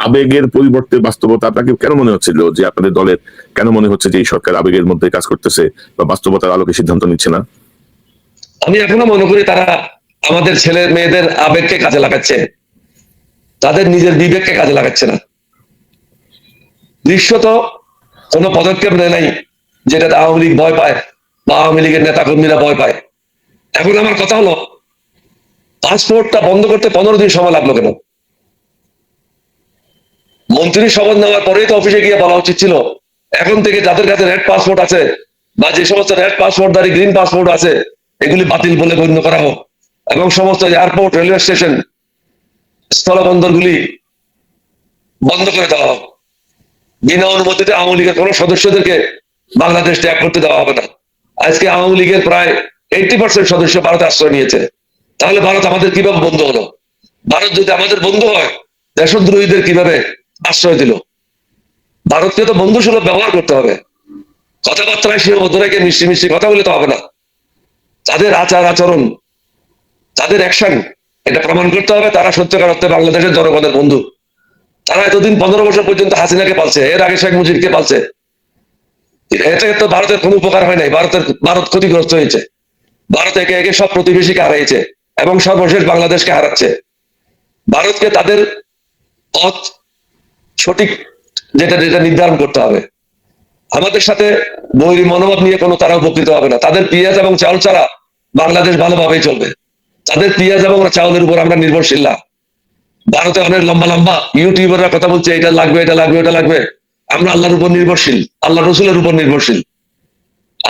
আবেগের পরিবর্তে বাস্তবতা, আপনাকে কেন মনে হচ্ছিল যে আপনাদের দলের কেন মনে হচ্ছে যে এই সরকার আবেগের মধ্যে কাজ করতেছে বা বাস্তবতার আলোকে সিদ্ধান্ত নিচ্ছে না? আমি এখনো মনে করি তারা আমাদের ছেলে মেয়েদের আবেগকে কাজে লাগাচ্ছে, তাদের নিজের বিবেককে কাজে লাগাচ্ছে না। দৃশ্যত কোনো পদক্ষেপ নেয় নাই যেটাতে আওয়ামী লীগ ভয় পায় বা আওয়ামী লীগের নেতা কর্মীরা ভয় পায়। এখন আমার কথা হলো, পাসপোর্টটা বন্ধ করতে 15 দিন সময় লাগলো কেন? মন্ত্রী শপথ নেওয়ার পরেই তো অফিসে গিয়ে বলা উচিত ছিল, এখন থেকে যাদের কাছে রেড পাসপোর্ট আছে বা যে সমস্ত রেড পাসপোর্টধারী গ্রিন পাসপোর্ট আছে, এগুলি বাতিল বলে গণ্য করা হোক, এবং সমস্ত এয়ারপোর্ট, রেলওয়ে স্টেশন, স্থলবন্দরগুলি বন্ধ করে দেওয়া হোক। বিনা অনুমতিতে আওয়ামী লীগের কোন সদস্যদেরকে বাংলাদেশ ত্যাগ করতে দেওয়া হবে না। আজকে আওয়ামী লীগের প্রায় 80% সদস্য ভারতে আশ্রয় নিয়েছে। তাহলে ভারত আমাদের কিভাবে বন্ধু হলো? ভারত যদি আমাদের বন্ধু হয়, দেশদ্রোহীদের কিভাবে আশ্রয় দিল? ভারতকে তো বন্ধু সুলভ ব্যবহার করতে হবে। কথাবার্তায় সীমাবদ্ধ রেখে মিষ্টি মিষ্টি কথা বলে তো হবে না। তাদের আচার আচরণ, তাদের অ্যাকশন, এটা প্রমাণ করতে হবে তারা সত্যিকার অর্থে বাংলাদেশের জনগণের বন্ধু। তারা এতদিন 15 বছর পর্যন্ত হাসিনাকে পালছে, এর আগে শেখ মুজিবকে পালছে। এতে তো ভারতের কোনো উপকার হয় নাই, ভারত ক্ষতিগ্রস্ত হয়েছে। ভারত একে একে সব প্রতিবেশীকে হারিয়েছে এবং সর্বশেষ বাংলাদেশকে হারাচ্ছে। ভারতকে তাদের পথ সঠিক যেটা যেটা নির্ধারণ করতে হবে। আমাদের সাথে বৈরী মনোভাব নিয়ে কোনো তারা উপকৃত হবে না। তাদের পেঁয়াজ এবং চাউল ছাড়া বাংলাদেশ ভালোভাবেই চলবে। তাদের পেঁয়াজ এবং চাউলের উপর আমরা নির্ভরশীল না। ভারতে অনেক লম্বা লম্বা ইউটিউবাররা কথা বলছে এটা লাগবে, এটা লাগবে, এটা লাগবে। আমরা আল্লাহর উপর নির্ভরশীল, আল্লাহ রসুলের উপর নির্ভরশীল।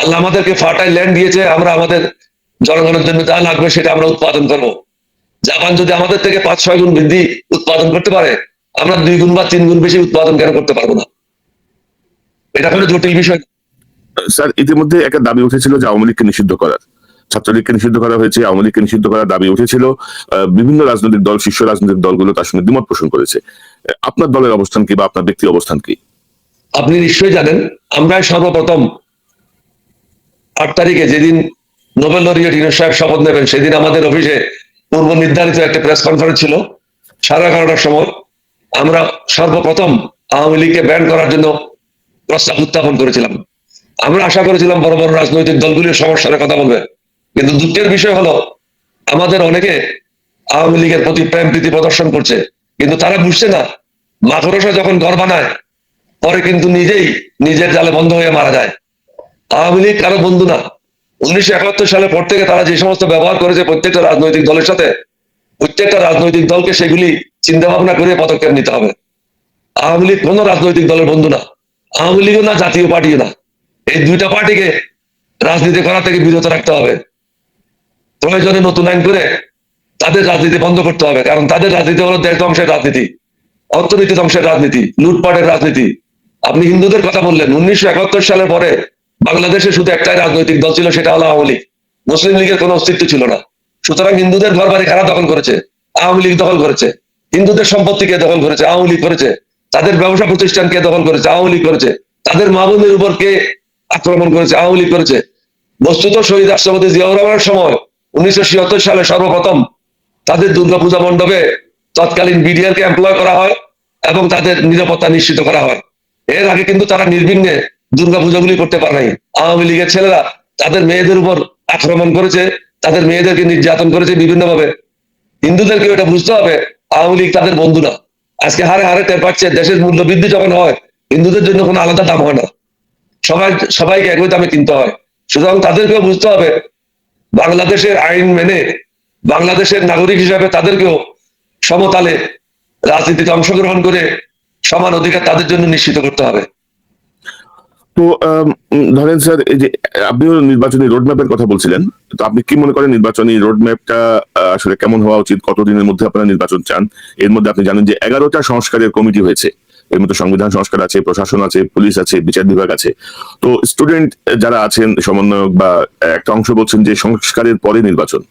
আল্লাহ আমাদেরকে ফার্টাইল ল্যান্ড দিয়েছে, আমরা আমাদের জনগণের জন্য যা লাগবে সেটা আমরা উৎপাদন করবো। জাপান যদি আমাদের থেকে 5-6 গুণ বৃদ্ধি উৎপাদন করতে পারে, আমরা 2 গুণ বা 3 গুণ বেশি উৎপাদন কেন করতে পারবো না? এটা কোনো জটিল বিষয় না। স্যার, ইতিমধ্যে একটা দাবি উঠেছিল যে আওয়ামী লীগকে নিষিদ্ধ করার, ছাত্রলীগকে নিষিদ্ধ করা হয়েছে, আওয়ামী লীগকে নিষিদ্ধ করার দাবি উঠেছিল। বিভিন্ন রাজনৈতিক দল, শীর্ষ রাজনৈতিক দলগুলো তার সঙ্গে দ্বিমত পোষণ করেছে। আপনার দলের অবস্থান কি বা আপনার ব্যক্তি অবস্থান কি? আপনি নিশ্চয়ই জানেন, আমরা সর্বপ্রথম 8 তারিখে যেদিন নোবেল লরিয়েট ইউনূস সাহেব শপথ নেবেন, সেদিন আমাদের অফিসে পূর্ব নির্ধারিত একটা প্রেস কনফারেন্স ছিল 11:30টার সময়। আমরা সর্বপ্রথম আওয়ামী লীগকে ব্যান করার জন্য প্রস্তাব উত্থাপন করেছিলাম। আমরা আশা করেছিলাম বড় বড় রাজনৈতিক দলগুলির সমস্যার কথা বলবে, কিন্তু দুঃখের বিষয় হলো আমাদের অনেকে আওয়ামী লীগের প্রতি প্রেম প্রীতি প্রদর্শন করছে, কিন্তু তারা বুঝছে না মাকড়সা যখন ঘর বানায় পরে কিন্তু নিজেই নিজের জালে বন্ধ হয়ে মারা যায়। আওয়ামী লীগ কারো বন্ধু না। 1971 সালের পর থেকে তারা যে সমস্ত ব্যবহার করেছে প্রত্যেকটা রাজনৈতিক দলের সাথে, প্রত্যেকটা রাজনৈতিক দলকে সেগুলি চিন্তা ভাবনা করে পদক্ষেপ নিতে হবে। আওয়ামী লীগ কোন রাজনৈতিক দলের বন্ধু না, আওয়ামী লীগও না, জাতীয় পার্টিও না। এই দুইটা পার্টিকে রাজনীতি করা থেকে বিরত রাখতে হবে। প্রয়োজনে নতুন আইন করে তাদের রাজনীতি বন্ধ করতে হবে, কারণ তাদের রাজনীতি হলো দেশ ধ্বংসের রাজনীতি, অর্থনীতি ধ্বংসের রাজনীতি, লুটপাটের রাজনীতি। আপনি হিন্দুদের কথা বললেন, 1971 সালের পরে বাংলাদেশে শুধু একটাই রাজনৈতিক দল ছিল, সেটা হলো আওয়ামী লীগ। মুসলিম লীগের কোনো অস্তিত্ব ছিল না। সুতরাং হিন্দুদের ঘর বাড়ি কারা দখল করেছে? আওয়ামী লীগ দখল করেছে। হিন্দুদের সম্পত্তি কে দখল করেছে? আওয়ামী লীগ করেছে। তাদের ব্যবসা প্রতিষ্ঠান কে দখল করেছে? আওয়ামী লীগ করেছে। তাদের মা বোনের উপর কে আক্রমণ করেছে? আওয়ামী লীগ করেছে। বস্তুত শহীদ রাষ্ট্রপতি জিয়াউর রহমানের সময় 1976 সালে সর্বপ্রথম তাদের দুর্গাপূজা মণ্ডপে তৎকালীন বিডিআর কে এমপ্লয় করা হয় এবং তাদের নিরাপত্তা নিশ্চিত করা হয়। এর আগে কিন্তু তারা নির্বিঘ্নে দুর্গাপূজাগুলি করতে পারে নাই। আওয়ামী লীগের ছেলেরা তাদের মেয়েদের উপর আক্রমণ করেছে, তাদের মেয়েদেরকে নির্যাতন করেছে বিভিন্নভাবে। হিন্দুদেরকে এটা বুঝতে হবে, আওয়ামী লীগ তাদের বন্ধু না। আজকে হারে হারে টের পাচ্ছে, দেশের মূল্য বৃদ্ধি যখন হয় হিন্দুদের জন্য কোনো আলাদা দাম হয় না, সবাইকে একই দামে কিনতে হয়। সুতরাং তাদেরকেও বুঝতে হবে বাংলাদেশের আইন মেনে বাংলাদেশের নাগরিক হিসাবে তাদেরকেও সমতালে রাজনীতিতে অংশগ্রহণ করে সমান অধিকার তাদের জন্য নিশ্চিত করতে হবে। তো ধরেন স্যার, এই যে আপনিও নির্বাচনী রোডম্যাপের কথা বলছিলেন, তো আপনি কি মনে করেন নির্বাচনী রোডম্যাপটা আসলে কেমন হওয়া উচিত? কতদিনের মধ্যে আপনারা নির্বাচন চান? এর মধ্যে আপনি জানেন যে 11টা সংস্কারের কমিটি হয়েছে। এর মধ্যে সংবিধান সংস্কার আছে, প্রশাসন আছে, পুলিশ আছে, বিচার বিভাগ আছে। তো স্টুডেন্ট যারা আছেন, সমন্বয়ক বা একটা অংশ বলছেন যে সংস্কারের পরে নির্বাচন।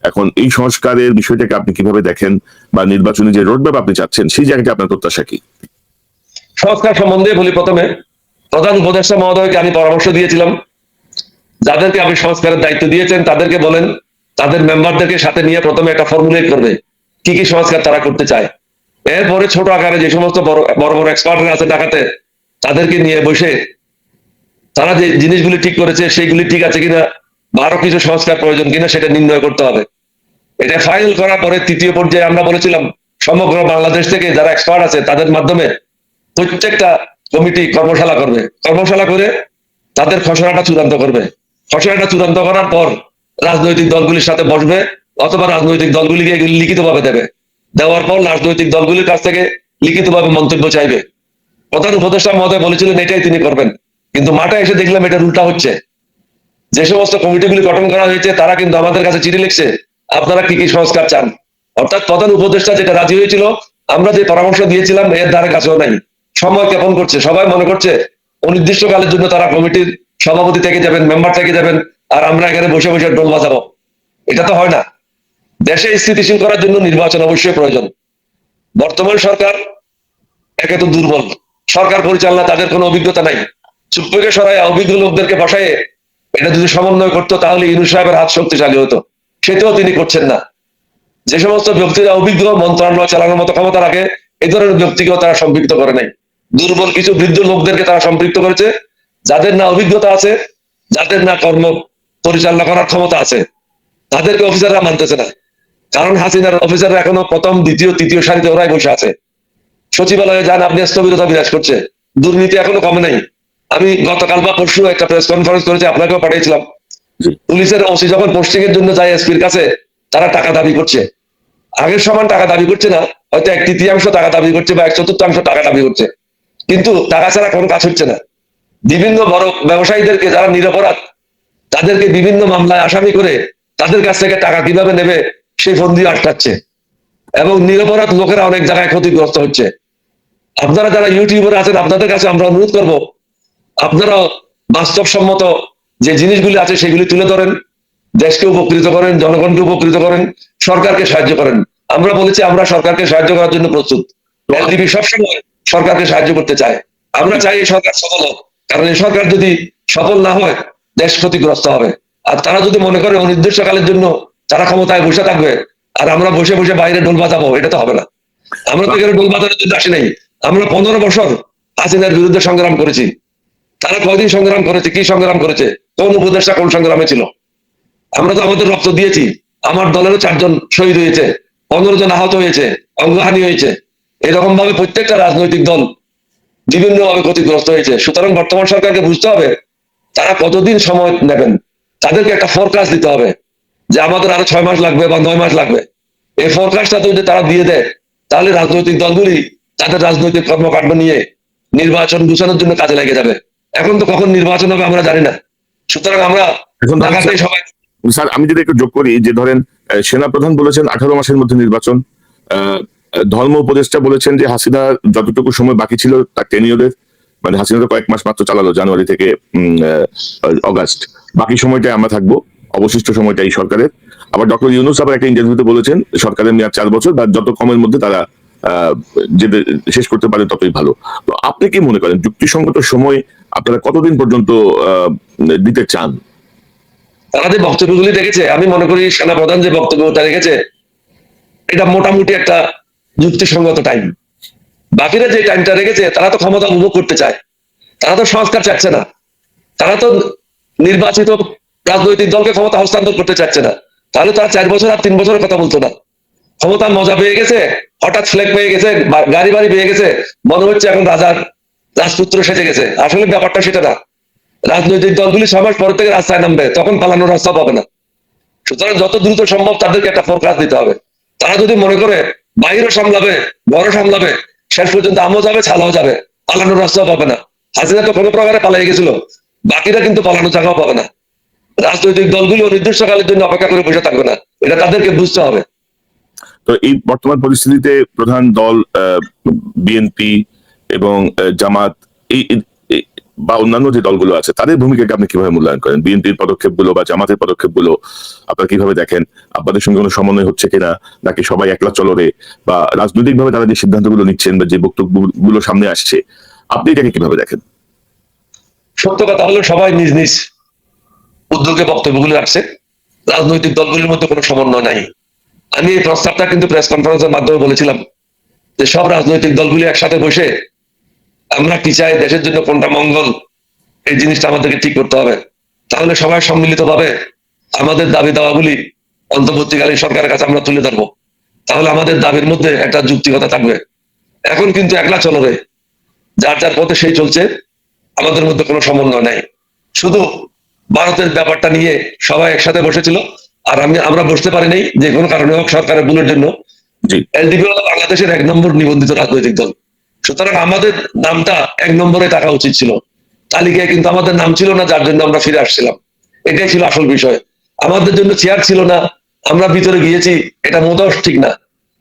এখন এই সংস্কারের বিষয়টাকে আপনি কিভাবে দেখেন, বা নির্বাচনী যে রোডম্যাপ আপনি চাচ্ছেন সেই জায়গাটা আপনার প্রত্যাশা কি? সংস্কার সম্বন্ধে বলি, প্রথমে প্রধান উপদেষ্টা মহোদয়কে আমি পরামর্শ দিয়েছিলাম, যাদেরকে আপনি সংস্কারের দায়িত্ব দিয়েছেন তাদেরকে বলেন তাদের মেম্বারদেরকে সাথে নিয়ে প্রথমে একটা ফর্মুলেট করবে কি কি সংস্কার তারা করতে চায়। এরপরে ছোট আকারে যে সমস্ত বড় বড় এক্সপার্টরা আছে ঢাকাতে, তাদেরকে নিয়ে বসে তারা যে জিনিসগুলি ঠিক করেছে সেইগুলি ঠিক আছে কিনা বা আরো কিছু সংস্কার প্রয়োজন কিনা সেটা নির্ণয় করতে হবে। এটা ফাইনাল করার পরে তৃতীয় পর্যায়ে আমরা বলেছিলাম সমগ্র বাংলাদেশ থেকে যারা এক্সপার্ট আছে তাদের মাধ্যমে প্রত্যেকটা কমিটি কর্মশালা করবে, কর্মশালা করে তাদের খসড়াটা চূড়ান্ত করবে। খসড়াটা চূড়ান্ত করার পর রাজনৈতিক দলগুলির সাথে বসবে, অথবা রাজনৈতিক দলগুলিকে এগুলি লিখিতভাবে দেবে। দেওয়ার পর রাজনৈতিক দলগুলির কাছ থেকে লিখিতভাবে মন্তব্য চাইবে। প্রধান উপদেষ্টা মহোদয় বলেছিলেন এটাই তিনি করবেন, কিন্তু মাঠে এসে দেখলাম এটা উল্টা হচ্ছে। যে সমস্ত কমিটিগুলি গঠন করা হয়েছে তারা কিন্তু আমাদের কাছে চিঠি লিখছে আপনারা কি কি সংস্কার চান। অর্থাৎ প্রধান উপদেষ্টা যেটা রাজি হয়েছিল, আমরা যে পরামর্শ দিয়েছিলাম এর ধারে কাছেও নাই। সময় জ্ঞাপন করছে, সবাই মনে করছে অনির্দিষ্টকালের জন্য তারা কমিটির সভাপতি থেকে যাবেন, মেম্বার থেকে যাবেন, আর আমরা এখানে বসে বসে ডোল বাজাবো। এটা তো হয় না। দেশে স্থিতিশীল করার জন্য নির্বাচন অবশ্যই প্রয়োজন। বর্তমান সরকার একে তো দুর্বল, সরকার পরিচালনা তাদের কোনো অভিজ্ঞতা নাই। চুপ্পুকে সরাই অভিজ্ঞ লোকদেরকে বসায় এটা যদি সমন্বয় করতো তাহলে ইউনূস সাহেবের হাত শক্তিশালী হতো। সেটাও তিনি করছেন না। যে সমস্ত ব্যক্তিরা অভিজ্ঞ, মন্ত্রণালয় চালানোর মতো ক্ষমতা রাখে, এই ধরনের ব্যক্তিকেও তারা সম্পৃক্ত করে নাই। দুর্বল কিছু বৃদ্ধ লোকদেরকে তারা সম্পৃক্ত করেছে, যাদের না অভিজ্ঞতা আছে, যাদের না কর্ম পরিচালনা করার ক্ষমতা আছে, তাদেরকে অফিসাররা মানতেছে না। কারণ হাসিনার অফিসাররা এখনো প্রথম, দ্বিতীয়, তৃতীয় সারিতে ওরাই বসে আছে। সচিবালয়ে যান, আপনি স্থবিরতা বিরাজ করছে, দুর্নীতি এখনো কমে নাই। আমি গতকাল বা পরশু একটা প্রেস কনফারেন্স করেছি, আপনাকেও পাঠিয়েছিলাম। জি। পুলিশের ওসি যখন পোস্টিং এর জন্য যায় এসপির কাছে, তারা টাকা দাবি করছে। আগের সমান টাকা দাবি করছে না, হয়তো 1/3 টাকা দাবি করছে বা 1/4 টাকা দাবি করছে, কিন্তু টাকা ছাড়া কোনো কাজ হচ্ছে না। বিভিন্ন বড় ব্যবসায়ীদেরকে, যারা নিরপরাধ, তাদেরকে বিভিন্ন মামলায় আসামি করে তাদের কাছ থেকে টাকা কিভাবে নেবে সেই ফন্দি আটকাচ্ছে, এবং নিরপরাধ লোকেরা অনেক জায়গায় ক্ষতিগ্রস্ত হচ্ছে। আপনারা যারা ইউটিউবার আছেন, আপনাদের কাছে আমরা অনুরোধ করব, আপনারাও বাস্তবসম্মত যে জিনিসগুলি আছে সেগুলি তুলে ধরেন, দেশকে উপকৃত করেন, জনগণকে উপকৃত করেন, সরকারকে সাহায্য করেন। আমরা বলেছি আমরা সরকারকে সাহায্য করার জন্য প্রস্তুত। এলডিপি সবসময় সরকারকে সাহায্য করতে চায়। আমরা চাই এই সরকার সফল হোক, কারণ এই সরকার যদি সফল না হয় দেশ ক্ষতিগ্রস্ত হবে। আর তারা যদি মনে করে অনির্দিষ্টকালের জন্য তারা ক্ষমতায় বসে থাকবে আর আমরা বসে বসে বাইরে ঢোল বাজাবো, এটা তো হবে না। আমরা তো এখানে ঢোল বাজানোর জন্য আসি নাই। আমরা 15 বছর হাসিনার বিরুদ্ধে সংগ্রাম করেছি। তারা কয়দিন সংগ্রাম করেছে, কি সংগ্রাম করেছে, কোন উপদেষ্টা কোন সংগ্রামে ছিল? আমরা তো আমাদের রক্ত দিয়েছি। আমার দলেরও 4 জন শহীদ হয়েছে, 15 জন আহত হয়েছে, অঙ্গহানি হয়েছে। এরকম ভাবে প্রত্যেকটা রাজনৈতিক দল বিভিন্ন ভাবে ক্ষতিগ্রস্ত হয়েছে। সুতরাং বর্তমান সরকারকে বুঝতে হবে তারা কতদিন সময় নেবেন। তাদেরকে একটা ফোরকাস্ট দিতে হবে যে আমাদের আরো 6 মাস লাগবে বা 9 মাস লাগবে। এই ফোরকাস্টটা যদি তারা দিয়ে দেয়, তাহলে রাজনৈতিক দলগুলি তাদের রাজনৈতিক কর্মকাণ্ড নিয়ে নির্বাচন ঘোষণার জন্য কাজে লেগে যাবে। এখন তো কখন নির্বাচন হবে আমরা জানি না। সুতরাং আমরা এখন ঢাকাতেই সবাই। স্যার, আমি যদি একটু যোগ করি, যে ধরেন সেনাপ্রধান বলেছেন 18 মাসের মধ্যে নির্বাচন। ধর্ম উপদেষ্টা বলেছেন যে হাসিনা যতটুকু সময় বাকি ছিল তার টেনিয়রের, মানে হাসিনা তো কয়েক মাস মাত্র চালালো, জানুয়ারি থেকে অগাস্ট, বাকি সময়টাই আমরা থাকবো, অবশিষ্ট সময়টা এই সরকারের। আবার ডক্টর ইউনূস আবার একটা ইন্টারভিউতে বলেছেন সরকারের মেয়াদ 4 বছর, বা যত কমের মধ্যে তারা যেতে শেষ করতে পারে ততই ভালো। তো আপনি কি মনে করেন যুক্তিসঙ্গত সময় আপনারা কতদিন পর্যন্ত দিতে চান? তারা যে বক্তব্যগুলি রেখেছে, আমি মনে করি সেনাপ্রধান যে বক্তব্যটা রেখেছে এটা মোটামুটি একটা যুক্তিসঙ্গত টাইম। বাকিরা যে টাইমটা রেখেছে তারা তো ক্ষমতা উপভোগ করতে চায়, তারা তো সংস্কার চাচ্ছে না, তারা তো নির্বাচিত রাজনৈতিক দলকে ক্ষমতা হস্তান্তর করতে চাচ্ছে না। তাহলে তারা 4 বছর আর 3 বছরের কথা বলতো না। ক্ষমতার মজা পেয়ে গেছে, হঠাৎ ফ্ল্যাগ পেয়ে গেছে, গাড়ি বাড়ি পেয়ে গেছে, মনে হচ্ছে এখন রাজার রাজপুত্র সেজে গেছে। আসলে ব্যাপারটা সেটা না। রাজনৈতিক দলগুলি 6 মাস পর থেকে রাস্তায় নামবে, তখন পালানোর রাস্তা পাবে না। সুতরাং যত দ্রুত সম্ভব তাদেরকে একটা ফোরকাস্ট দিতে হবে। তারা যদি মনে করে বাইরে সামলাবে, বড় সামলাবে, শেষ পর্যন্ত আমও যাবে, ছালাও যাবে, পালানোর রাস্তাও পাবে না। হাসিনা তো কোনো প্রকারে পালিয়ে গেছিল, বাকিরা কিন্তু পালানোর জায়গাও পাবে না। রাজনৈতিক দলগুলি অনির্দিষ্টকালের জন্য অপেক্ষা করে বসে থাকবে না, এটা তাদেরকে বুঝতে হবে। তো এই বর্তমান পরিস্থিতিতে প্রধান দল বিএনপি এবং জামাত বা অন্যান্য যে দলগুলো আছে তাদের ভূমিকাকে আপনি কিভাবে মূল্যায়ন করেন? বিএনপির পদক্ষেপগুলো বা জামাতের পদক্ষেপগুলো আপনারা কিভাবে দেখেন? আপনাদের সঙ্গে কোনো সমন্বয় হচ্ছে কিনা, নাকি সবাই একলা চলরে, বা রাজনৈতিক ভাবে তারা যে সিদ্ধান্তগুলো নিচ্ছেন বা যে বক্তব্যগুলো সামনে আসছে, আপনি এটাকে কিভাবে দেখেন? সত্য কথা হলো সবাই নিজ নিজ উদ্যোগে বক্তব্যগুলি রাখছে, রাজনৈতিক দলগুলির মধ্যে কোনো সমন্বয় নাই। আমি এই প্রস্তাবটা কিন্তু প্রেস কনফারেন্সের মাধ্যমে বলেছিলাম যে সব রাজনৈতিক দলগুলি একসাথে বসে আমরা কি চাই, দেশের জন্য কোনটা মঙ্গল, এই জিনিসটা আমাদেরকে ঠিক করতে হবে। তাহলে সবাই সম্মিলিত ভাবে আমাদের দাবি দাওয়াগুলি অন্তর্বর্তীকালীন সরকারের কাছে আমরা তুলে ধরবো। তাহলে আমাদের দাবির মধ্যে একটা যুক্তিকতা থাকবে। এখন কিন্তু একলা চলবে, যার যার পথে সেই চলছে, আমাদের মধ্যে কোনো সমন্বয় নাই। শুধু ভারতের ব্যাপারটা নিয়ে সবাই একসাথে বসেছিল, আর আমরা বসতে পারি নাই যে কোনো কারণে হোক, সরকারের ভুলের জন্য। এলডিপি হলো বাংলাদেশের 1 নম্বর নিবন্ধিত রাজনৈতিক দল। সুতরাং আমাদের নামটা 1 নম্বরে থাকা উচিত ছিল। তালিকায় কিন্তু আমাদের নাম ছিল না, যার জন্য আমরা ফিরে আসছিলাম। এটাই ছিল আসল বিষয়। আমাদের জন্য চেয়ার ছিল না, আমরা ভিতরে গিয়েছি, এটা মোটেও ঠিক না।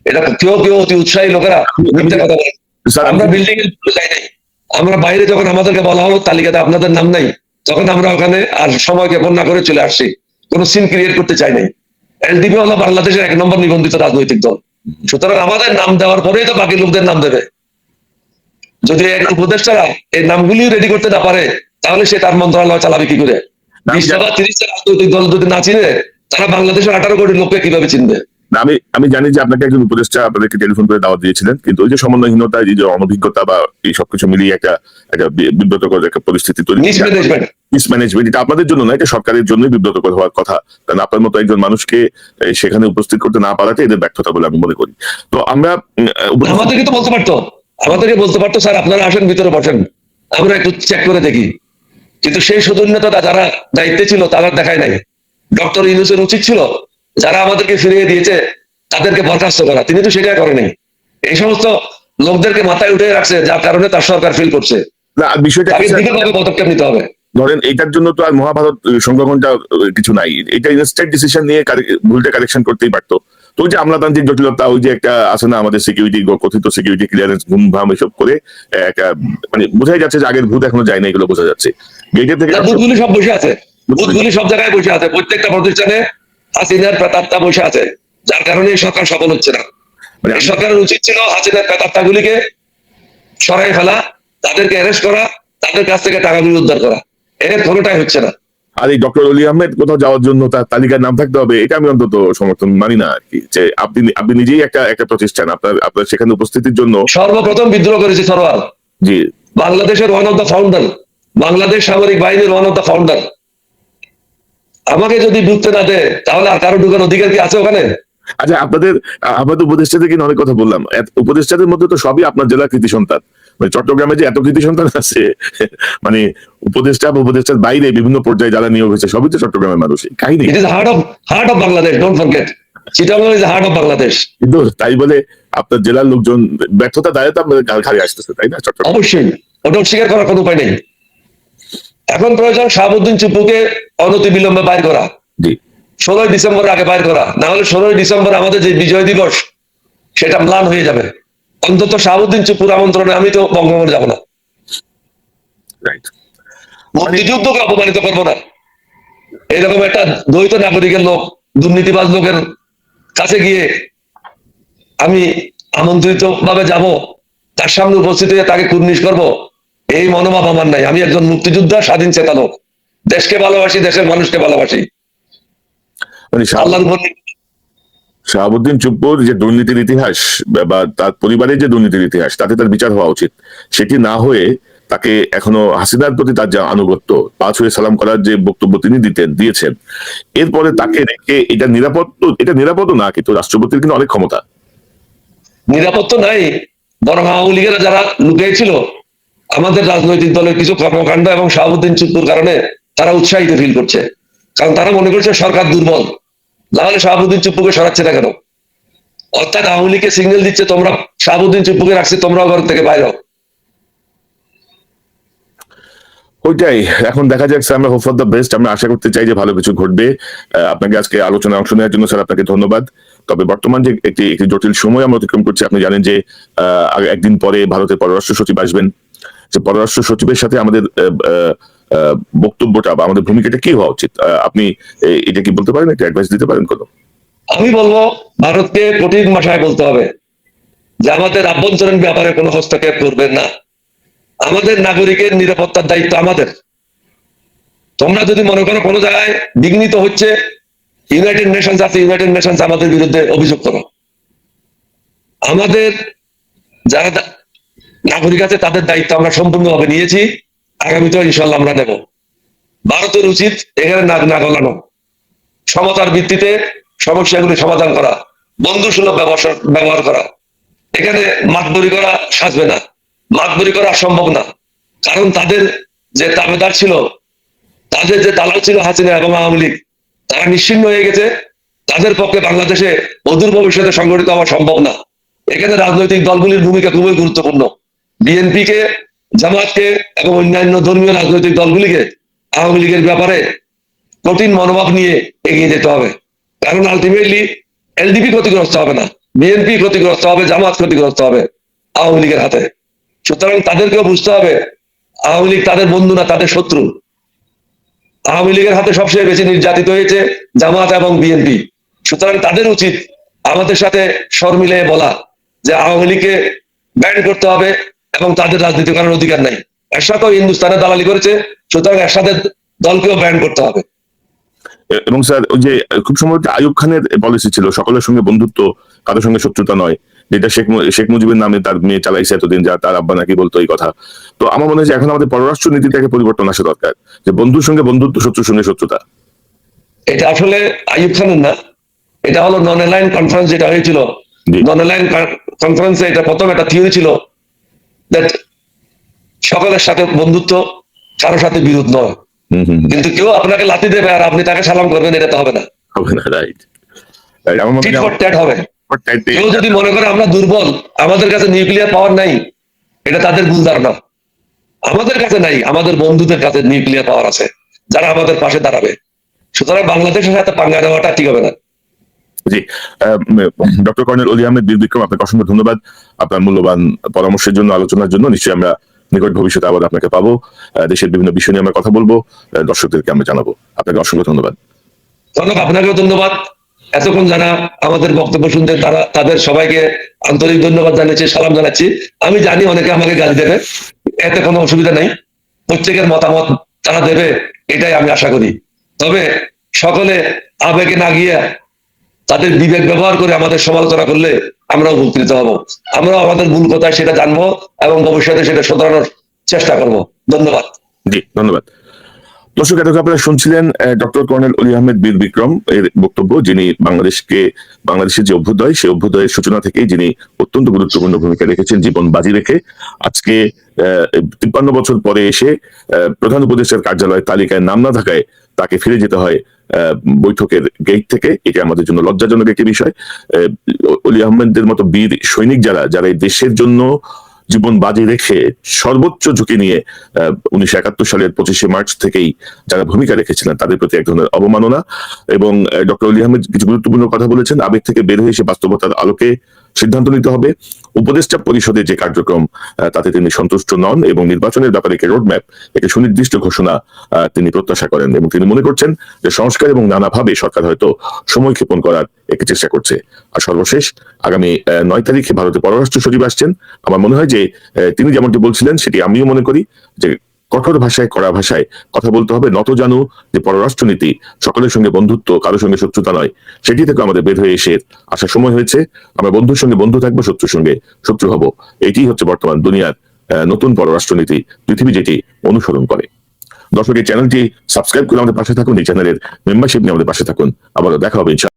এটা কেউ কেউ অতি উৎসাহী লোকেরা মিথ্যা কথা বলে। স্যার আমরা বিল্ডিং এর ভিতরে যাই নাই, আমরা বাইরে যখন আমাদেরকে বলা হলো তালিকাতে আপনাদের নাম নাই, তখন আমরা ওখানে আর সময় জ্ঞাপন না করে চলে আসছি, কোনো সিন ক্রিয়েট করতে চাই নাই। এলডিপি হলো বাংলাদেশের 1 নম্বর নিবন্ধিত রাজনৈতিক দল, সুতরাং আমাদের নাম দেওয়ার পরেই তো বাকি লোকদের নাম দেবে। যদি এক উপদেষ্টারা এই নামগুলি রেডি করতে না পারে, তাহলে সে তার মন্ত্রণালয় চালাবে কি করে? 20টা বা 30টা রাজনৈতিক দল যদি না চিনে, তারা বাংলাদেশের 18 কোটি লোককে কিভাবে চিনবে? না, আমি জানি যে আপনাকে একজন উপদেষ্টা আপনাদেরকে টেলিফোন করে দাওয়াত দিয়েছিলেন, কিন্তু ওই যে সমন্বয়হীনতা, এই যে অনভিজ্ঞতা বা এই সবকিছু মিলিয়ে একটা একটা বিব্রতকর একটা পরিস্থিতি তৈরি, মিসম্যানেজমেন্ট। মিসম্যানেজমেন্ট, এটা আপনাদের জন্য না, এটা সরকারের জন্যই বিব্রতকর হওয়ার কথা। কারণ আপনার মতো একজন মানুষকে সেখানে উপস্থিত করতে না পারাতে এদের ব্যর্থতা বলে আমি মনে করি। তো আমরা আমাদেরকে তো বলতে পারতো, আমাদেরকে বলতে পারতো স্যার আপনারা আসেন, ভিতরে বসেন, আমরা একটু চেক করে দেখি। কিন্তু সেই সৌজন্যতা যারা দায়িত্বে ছিল তারা দেখায় নাই। ডক্টর ইউনূসের উচিত ছিল যারা আমাদেরকে ফিরিয়ে দিয়েছে তাদেরকে বরখাস্ত করা, তিনি তো সেটা করেনি। এই সমস্ত লোকদেরকে মাথায় উঠে রাখছে, যার কারণে তার সরকার ফিল করছে। বিষয়টা তাকে দৃঢ়ভাবে পদক্ষেপ নিতে হবে। ধরেন এইটার জন্য তো আর মহাভারত সংগ্রহণটা কিছু নাই, এটা ইনস্ট্যান্ট ডিসিশন নিয়ে ভুলটা কারেকশন করতেই পারতো। তো ওই যে আমলাতান্ত্রিক জটিলতা, ওই যে একটা আছে না আমাদের সিকিউরিটি, কথিত সিকিউরিটি ক্লিয়ারেন্স ঘুম ভাম এসব করে একটা মানে বোঝাই যাচ্ছে যে আগের ভূত এখনো যায় না, এগুলো বোঝা যাচ্ছে। গেটের থেকে বুথগুলি সব বসে আছে, বুথগুলি সব জায়গায় বসে আছে, প্রত্যেকটা প্রতিষ্ঠানে হাসিনার প্রেতাত্মা বসে আছে, যার কারণে এই সরকার সফল হচ্ছে না। মানে এই সরকারের উচিত ছিল হাসিনার প্রেতাত্মাগুলিকে সরাই ফেলা, তাদেরকে অ্যারেস্ট করা, তাদের কাছ থেকে টাকাগুলি উদ্ধার করা। এর কোনোটাই হচ্ছে না। আর এই ডক্টর অলি আহমেদ কোথাও যাওয়ার জন্য তার তালিকায় নাম থাকতে হবে, এটা আমি অন্তত সমর্থন মানি না আর কি। যে আপনি নিজেই একটা প্রতিষ্ঠান, আপনার সেখানে উপস্থিতির জন্য সর্বপ্রথম বিদ্রোহ করেছে সরোয়ার, জি, বাংলাদেশের one of the founder, Bangladesh সামরিক বাহিনীর ওয়ান অফ দ্য ফাউন্ডার। আমাকে যদি ঢুকতে না দেয়, তাহলে আর কারো ঢুকার অধিকার কি আছে ওখানে? আচ্ছা, আমাদের উপদেষ্টাদের কিন্তু অনেক কথা বললাম, উপদেষ্টাদের মধ্যে তো সবই আপনার জেলার কৃতি সন্তান। মানে চট্টগ্রামে যে এত কৃতি সন্তান আছে, মানে উপদেষ্টার বাইরে বিভিন্ন পর্যায়ে যারা নিয়োগ হয়েছে সবই তো চট্টগ্রামের মানুষ। কাহিনী it is heart of Bangladesh, don't forget, Chittagong is heart of Bangladesh. কিন্তু তাই বলে আপনার জেলার লোকজন ব্যর্থতা দায়ে তো আপনাদের ঘাড়ে আসতেছে, তাই না? চট্টগ্রাম অবশ্যই, ওটা স্বীকার করার কোনো উপায় নেই। এখন প্রয়োজন শাহাবুদ্দিন চুপ্পুকে অনতি বিলম্বে বাইর করা, জি, 16 ডিসেম্বর আগে বাইর করা, না হলে 16 ডিসেম্বর আমাদের যে বিজয় দিবস সেটা ম্লান হয়ে যাবে। অন্তত শাহাবুদ্দিন চুপ্পুর আমন্ত্রণে আমি তো বঙ্গভবনে যাব না, রাইট। মুক্তিযুদ্ধকে অপমানিত করবো না। এরকম একটা দ্বৈত নাগরিকের লোক, দুর্নীতিবাজ লোকের কাছে গিয়ে আমি আমন্ত্রিত ভাবে যাব, তার সামনে উপস্থিত হয়ে তাকে কুর্নিশ করব, এই মনোভাব আমার নাই। আমি একজন মুক্তিযোদ্ধা, স্বাধীন চেতা লোক, দেশকে ভালোবাসি, দেশের মানুষকে ভালোবাসি। মানে আল্লাহর উপর শাহাবুদ্দিন চুপ্পুর যে দুর্নীতির ইতিহাস বা তার পরিবারের যে দুর্নীতির ইতিহাস, তাতে তার বিচার হওয়া উচিত। সেটি না হয়ে তাকে এখনো হাসিনার প্রতি তার যে আনুগত্য, পা ছুঁয়ে সালাম করার যে বক্তব্য তিনি দিয়েছেন, এরপরে তাকে রেখে এটা নিরাপদও না, কিন্তু রাষ্ট্রপতির কিন্তু অনেক ক্ষমতা। নিরাপত্তা নাই, বরং আওয়ামী লীগেরা যারা লুকিয়েছিল আমাদের রাজনৈতিক দলের কিছু কর্মকাণ্ড এবং শাহাবুদ্দিন চুপ্পুর কারণে তারা উৎসাহিত ফিল করছে, কারণ তারা মনে করছে সরকার দুর্বল, তাহলে শাহাবুদ্দিন চুপ্পুকে সরাচ্ছে না কেন? অর্থাৎ আওয়ামী লীগকে সিগন্যাল দিচ্ছে, তোমরা শাহাবুদ্দিন চুপ্পুকে রাখছে, তোমরাও ঘর থেকে বাইরে হও। ওইটাই এখন দেখা যাক। আমরা হোপ ফর দ্য বেস্ট, আমরা আশা করতে চাই যে ভালো কিছু ঘটবে। আপনাকে আজকে আলোচনায় অংশ নেওয়ার জন্য স্যার আপনাকে ধন্যবাদ। তবে বর্তমান যে একটি জটিল সময় আমরা অতিক্রম করছি, আপনি জানেন যে একদিন পরে ভারতের পররাষ্ট্র সচিব আসবেন। যে পররাষ্ট্র সচিবের সাথে আমাদের বক্তব্যটা বা আমাদের ভূমিকাটা কি হওয়া উচিত, আপনি এটা কি বলতে পারেন, একটা অ্যাডভাইস দিতে পারেন কোনো? আমি বলবো ভারতকে কঠিন ভাষায় বলতে হবে যে আমাদের আভ্যন্তরীণ ব্যাপারে কোনো হস্তক্ষেপ করবেন না, আমাদের নাগরিকের নিরাপত্তার দায়িত্ব আমাদের। তোমরা যদি মনে করো কোনো জায়গায় বিঘ্নিত হচ্ছে, ইউনাইটেড নেশনস আছে, ইউনাইটেড নেশনস আমাদের বিরুদ্ধে অভিযোগ করো। আমাদের যারা নাগরিক আছে তাদের দায়িত্ব আমরা সম্পূর্ণভাবে নিয়েছি, আগামীতেও ইনশাল্লাহ আমরা নেব। ভারতের উচিত এখানে নাক না গলানো, সমতার ভিত্তিতে সমস্যাগুলি সমাধান করা, বন্ধুসুলভ ব্যবহার করা। এখানে মাতবরি করা সাজবে না, মাতবরি করা সম্ভব না, কারণ তাদের যে দাবেদার ছিল, তাদের যে দালাল ছিল হাসিনা এবং আওয়ামী লীগ, তারা নিশ্চিহ্ন হয়ে গেছে। তাদের পক্ষে বাংলাদেশে অদূর ভবিষ্যতে সংগঠিত হওয়া সম্ভব না। এখানে রাজনৈতিক দলগুলির ভূমিকা খুবই গুরুত্বপূর্ণ। বিএনপি কে, জামাতকে এবং অন্যান্য ধর্মীয় রাজনৈতিক দলগুলিকে আওয়ামী লীগের ব্যাপারে কঠিন মনোভাব নিয়ে এগিয়ে যেতে হবে, কারণ আলটিমেটলি এলডিপি ক্ষতিগ্রস্ত হবে না, বিএনপি ক্ষতিগ্রস্ত হবে, জামাত ক্ষতিগ্রস্ত হবে। আওয়ামী লীগের হাতে। সুতরাং তাদেরকেও বুঝতে হবে আওয়ামী লীগ তাদের বন্ধু না, তাদের শত্রু। আওয়ামী লীগের হাতে সবচেয়ে বেশি নির্যাতিত হয়েছে জামাত এবং বিএনপি। সুতরাং তাদের উচিত আমাদের সাথে স্বর মিলিয়ে বলা যে আওয়ামী লীগকে ব্যান করতে হবে এবং তাদের রাজনীতি করার অধিকার নাই। এরশাদও হিন্দুস্তানে দালালি করেছে, সুতরাং এরশাদের দলকেও ব্যান করতে হবে। এবং স্যার ওই যে খুব সম্ভবত আইয়ুব খানের পলিসি ছিল সকলের সঙ্গে বন্ধুত্ব, কারোর সঙ্গে শত্রুতা নয়, যেটা শেখ মুজিবের নামে তার মেয়ে চালাইছে এতদিন, যা তার আব্বা নাকি বলতো এই কথা। তো আমার মনে হয় যে এখন আমাদের পররাষ্ট্র নীতিটাকে পরিবর্তন আসা দরকার, যে বন্ধুর সঙ্গে বন্ধুত্ব, শত্রুর সঙ্গে শত্রুতা। এটা আসলে আইয়ুব খানের না, এটা হলো নন অ্যালাইন কনফারেন্স যেটা হয়েছিল। জি। নন অ্যালাইন কনফারেন্সে এটা প্রথম একটা থিওরি ছিল that সকলের সাথে বন্ধুত্ব, কারোর সাথে বিরোধ নয়। কিন্তু কেউ আপনাকে লাথি দেবে আর আপনি তাকে সালাম করবেন, এটা তো হবে না। হবে না, রাইট। আমার মনে টিট ফর হয় ট্যাট হবে। কেউ যদি মনে করে আমরা দুর্বল, আমাদের কাছে নিউক্লিয়ার পাওয়ার নাই, এটা তাদের ভুল ধারণা। আমাদের কাছে নাই, আমাদের বন্ধুদের কাছে নিউক্লিয়ার পাওয়ার আছে, যারা আমাদের পাশে দাঁড়াবে। সুতরাং বাংলাদেশের সাথে পাঙ্গা নেওয়াটা ঠিক হবে না। জি, ডক্টর কর্নেল অলি আহমেদ বীর বিক্রম, আপনাকে অসংখ্য ধন্যবাদ আপনার মূল্যবান পরামর্শের জন্য, আলোচনার জন্য। নিশ্চয়ই আমরা নিকট ভবিষ্যতে আবার আপনাকে পাবো, দেশের বিভিন্ন বিষয় নিয়ে আমরা কথা বলবো, দর্শকদেরকে আমরা জানাবো। আপনাকে অসংখ্য ধন্যবাদ। ধন্যবাদ, আপনাকেও ধন্যবাদ। এতক্ষণ যারা আমাদের বক্তব্য শুনতে, তাদের সবাইকে আন্তরিক ধন্যবাদ জানাচ্ছি, সালাম জানাচ্ছি। আমি জানি অনেকে আমাকে গালি দেবে, এতে কোনো অসুবিধা নেই। প্রত্যেকের মতামত তারা দেবে, এটাই আমি আশা করি। তবে সকলে আবেগে না গিয়ে তাদের বিবেক ব্যবহার করে আমাদের সমালোচনা করলে আমরাও উপকৃত হব। আমরাও আমাদের ভুল কোথায় সেটা জানবো এবং ভবিষ্যতে সেটা শোধরানোর চেষ্টা করব। ধন্যবাদ। জি, ধন্যবাদ। দর্শক, এতক্ষণ আপনারা শুনছিলেন ডক্টর কর্নেল অলি আহমেদ বীর বিক্রম এর বক্তব্য, যিনি বাংলাদেশের যে অভ্যুদয়, সেই অভ্যুদয়ের সূচনা থেকেই যিনি অত্যন্ত গুরুত্বপূর্ণ ভূমিকা রেখেছেন, জীবন বাজি রেখে আজকে 53 বছর পরে এসে প্রধান উপদেষ্টার কার্যালয়ের তালিকায় নাম না থাকায় তাকে ফিরে যেতে হয় বৈঠকের গেট থেকে। এটা আমাদের জন্য লজ্জাজনক একটি বিষয়। অলি আহমেদের মতো বীর সৈনিক যারা এই দেশের জন্য জীবন বাজি রেখে সর্বোচ্চ ঝুঁকি নিয়ে 1971 সালের 25শে মার্চ থেকেই যারা ভূমিকা রেখেছিলেন, তাদের প্রতি এক ধরনের অবমাননা। এবং ডক্টর অলি আহমেদ কিছু গুরুত্বপূর্ণ কথা বলেছেন, আবেগ থেকে বের হয়ে এসে বাস্তবতার আলোকে সিদ্ধান্ত নিতে হবে। উপদেষ্টা পরিষদের যে কার্যক্রম, তাতে তিনি সন্তুষ্ট নন এবং নির্বাচনের ব্যাপারে একটি রোডম্যাপ, একটি সুনির্দিষ্ট ঘোষণা তিনি প্রত্যাশা করেন এবং তিনি মনে করছেন যে সংস্কার এবং নানাভাবে সরকার হয়তো সময় ক্ষেপণ করার একটি চেষ্টা করছে। আর সর্বশেষ আগামী 9 তারিখে ভারতের পররাষ্ট্র সচিব আসছেন। আমার মনে হয় যে তিনি যেমনটি বলছিলেন সেটি আমিও মনে করি, যে কঠোর ভাষায় কড়া ভাষায় কথা বলতে হবে, নত জানু যে পররাষ্ট্রনীতি, সকলের সঙ্গে বন্ধুত্ব, কারোর সঙ্গে শত্রুতা নয়, সেটি থেকে আমাদের বের হয়ে এসে আসার সময় হয়েছে। আমরা বন্ধুর সঙ্গে বন্ধু থাকবো, শত্রুর সঙ্গে শত্রু হব। এটি হচ্ছে বর্তমান দুনিয়ার নতুন পররাষ্ট্রনীতি, পৃথিবী যেটি অনুসরণ করে। দর্শক, এই চ্যানেলটি সাবস্ক্রাইব করে আমাদের পাশে থাকুন, এই চ্যানেলের মেম্বারশিপ নিয়ে আমাদের পাশে থাকুন। আবারও দেখা হবে ইনশাআল্লাহ।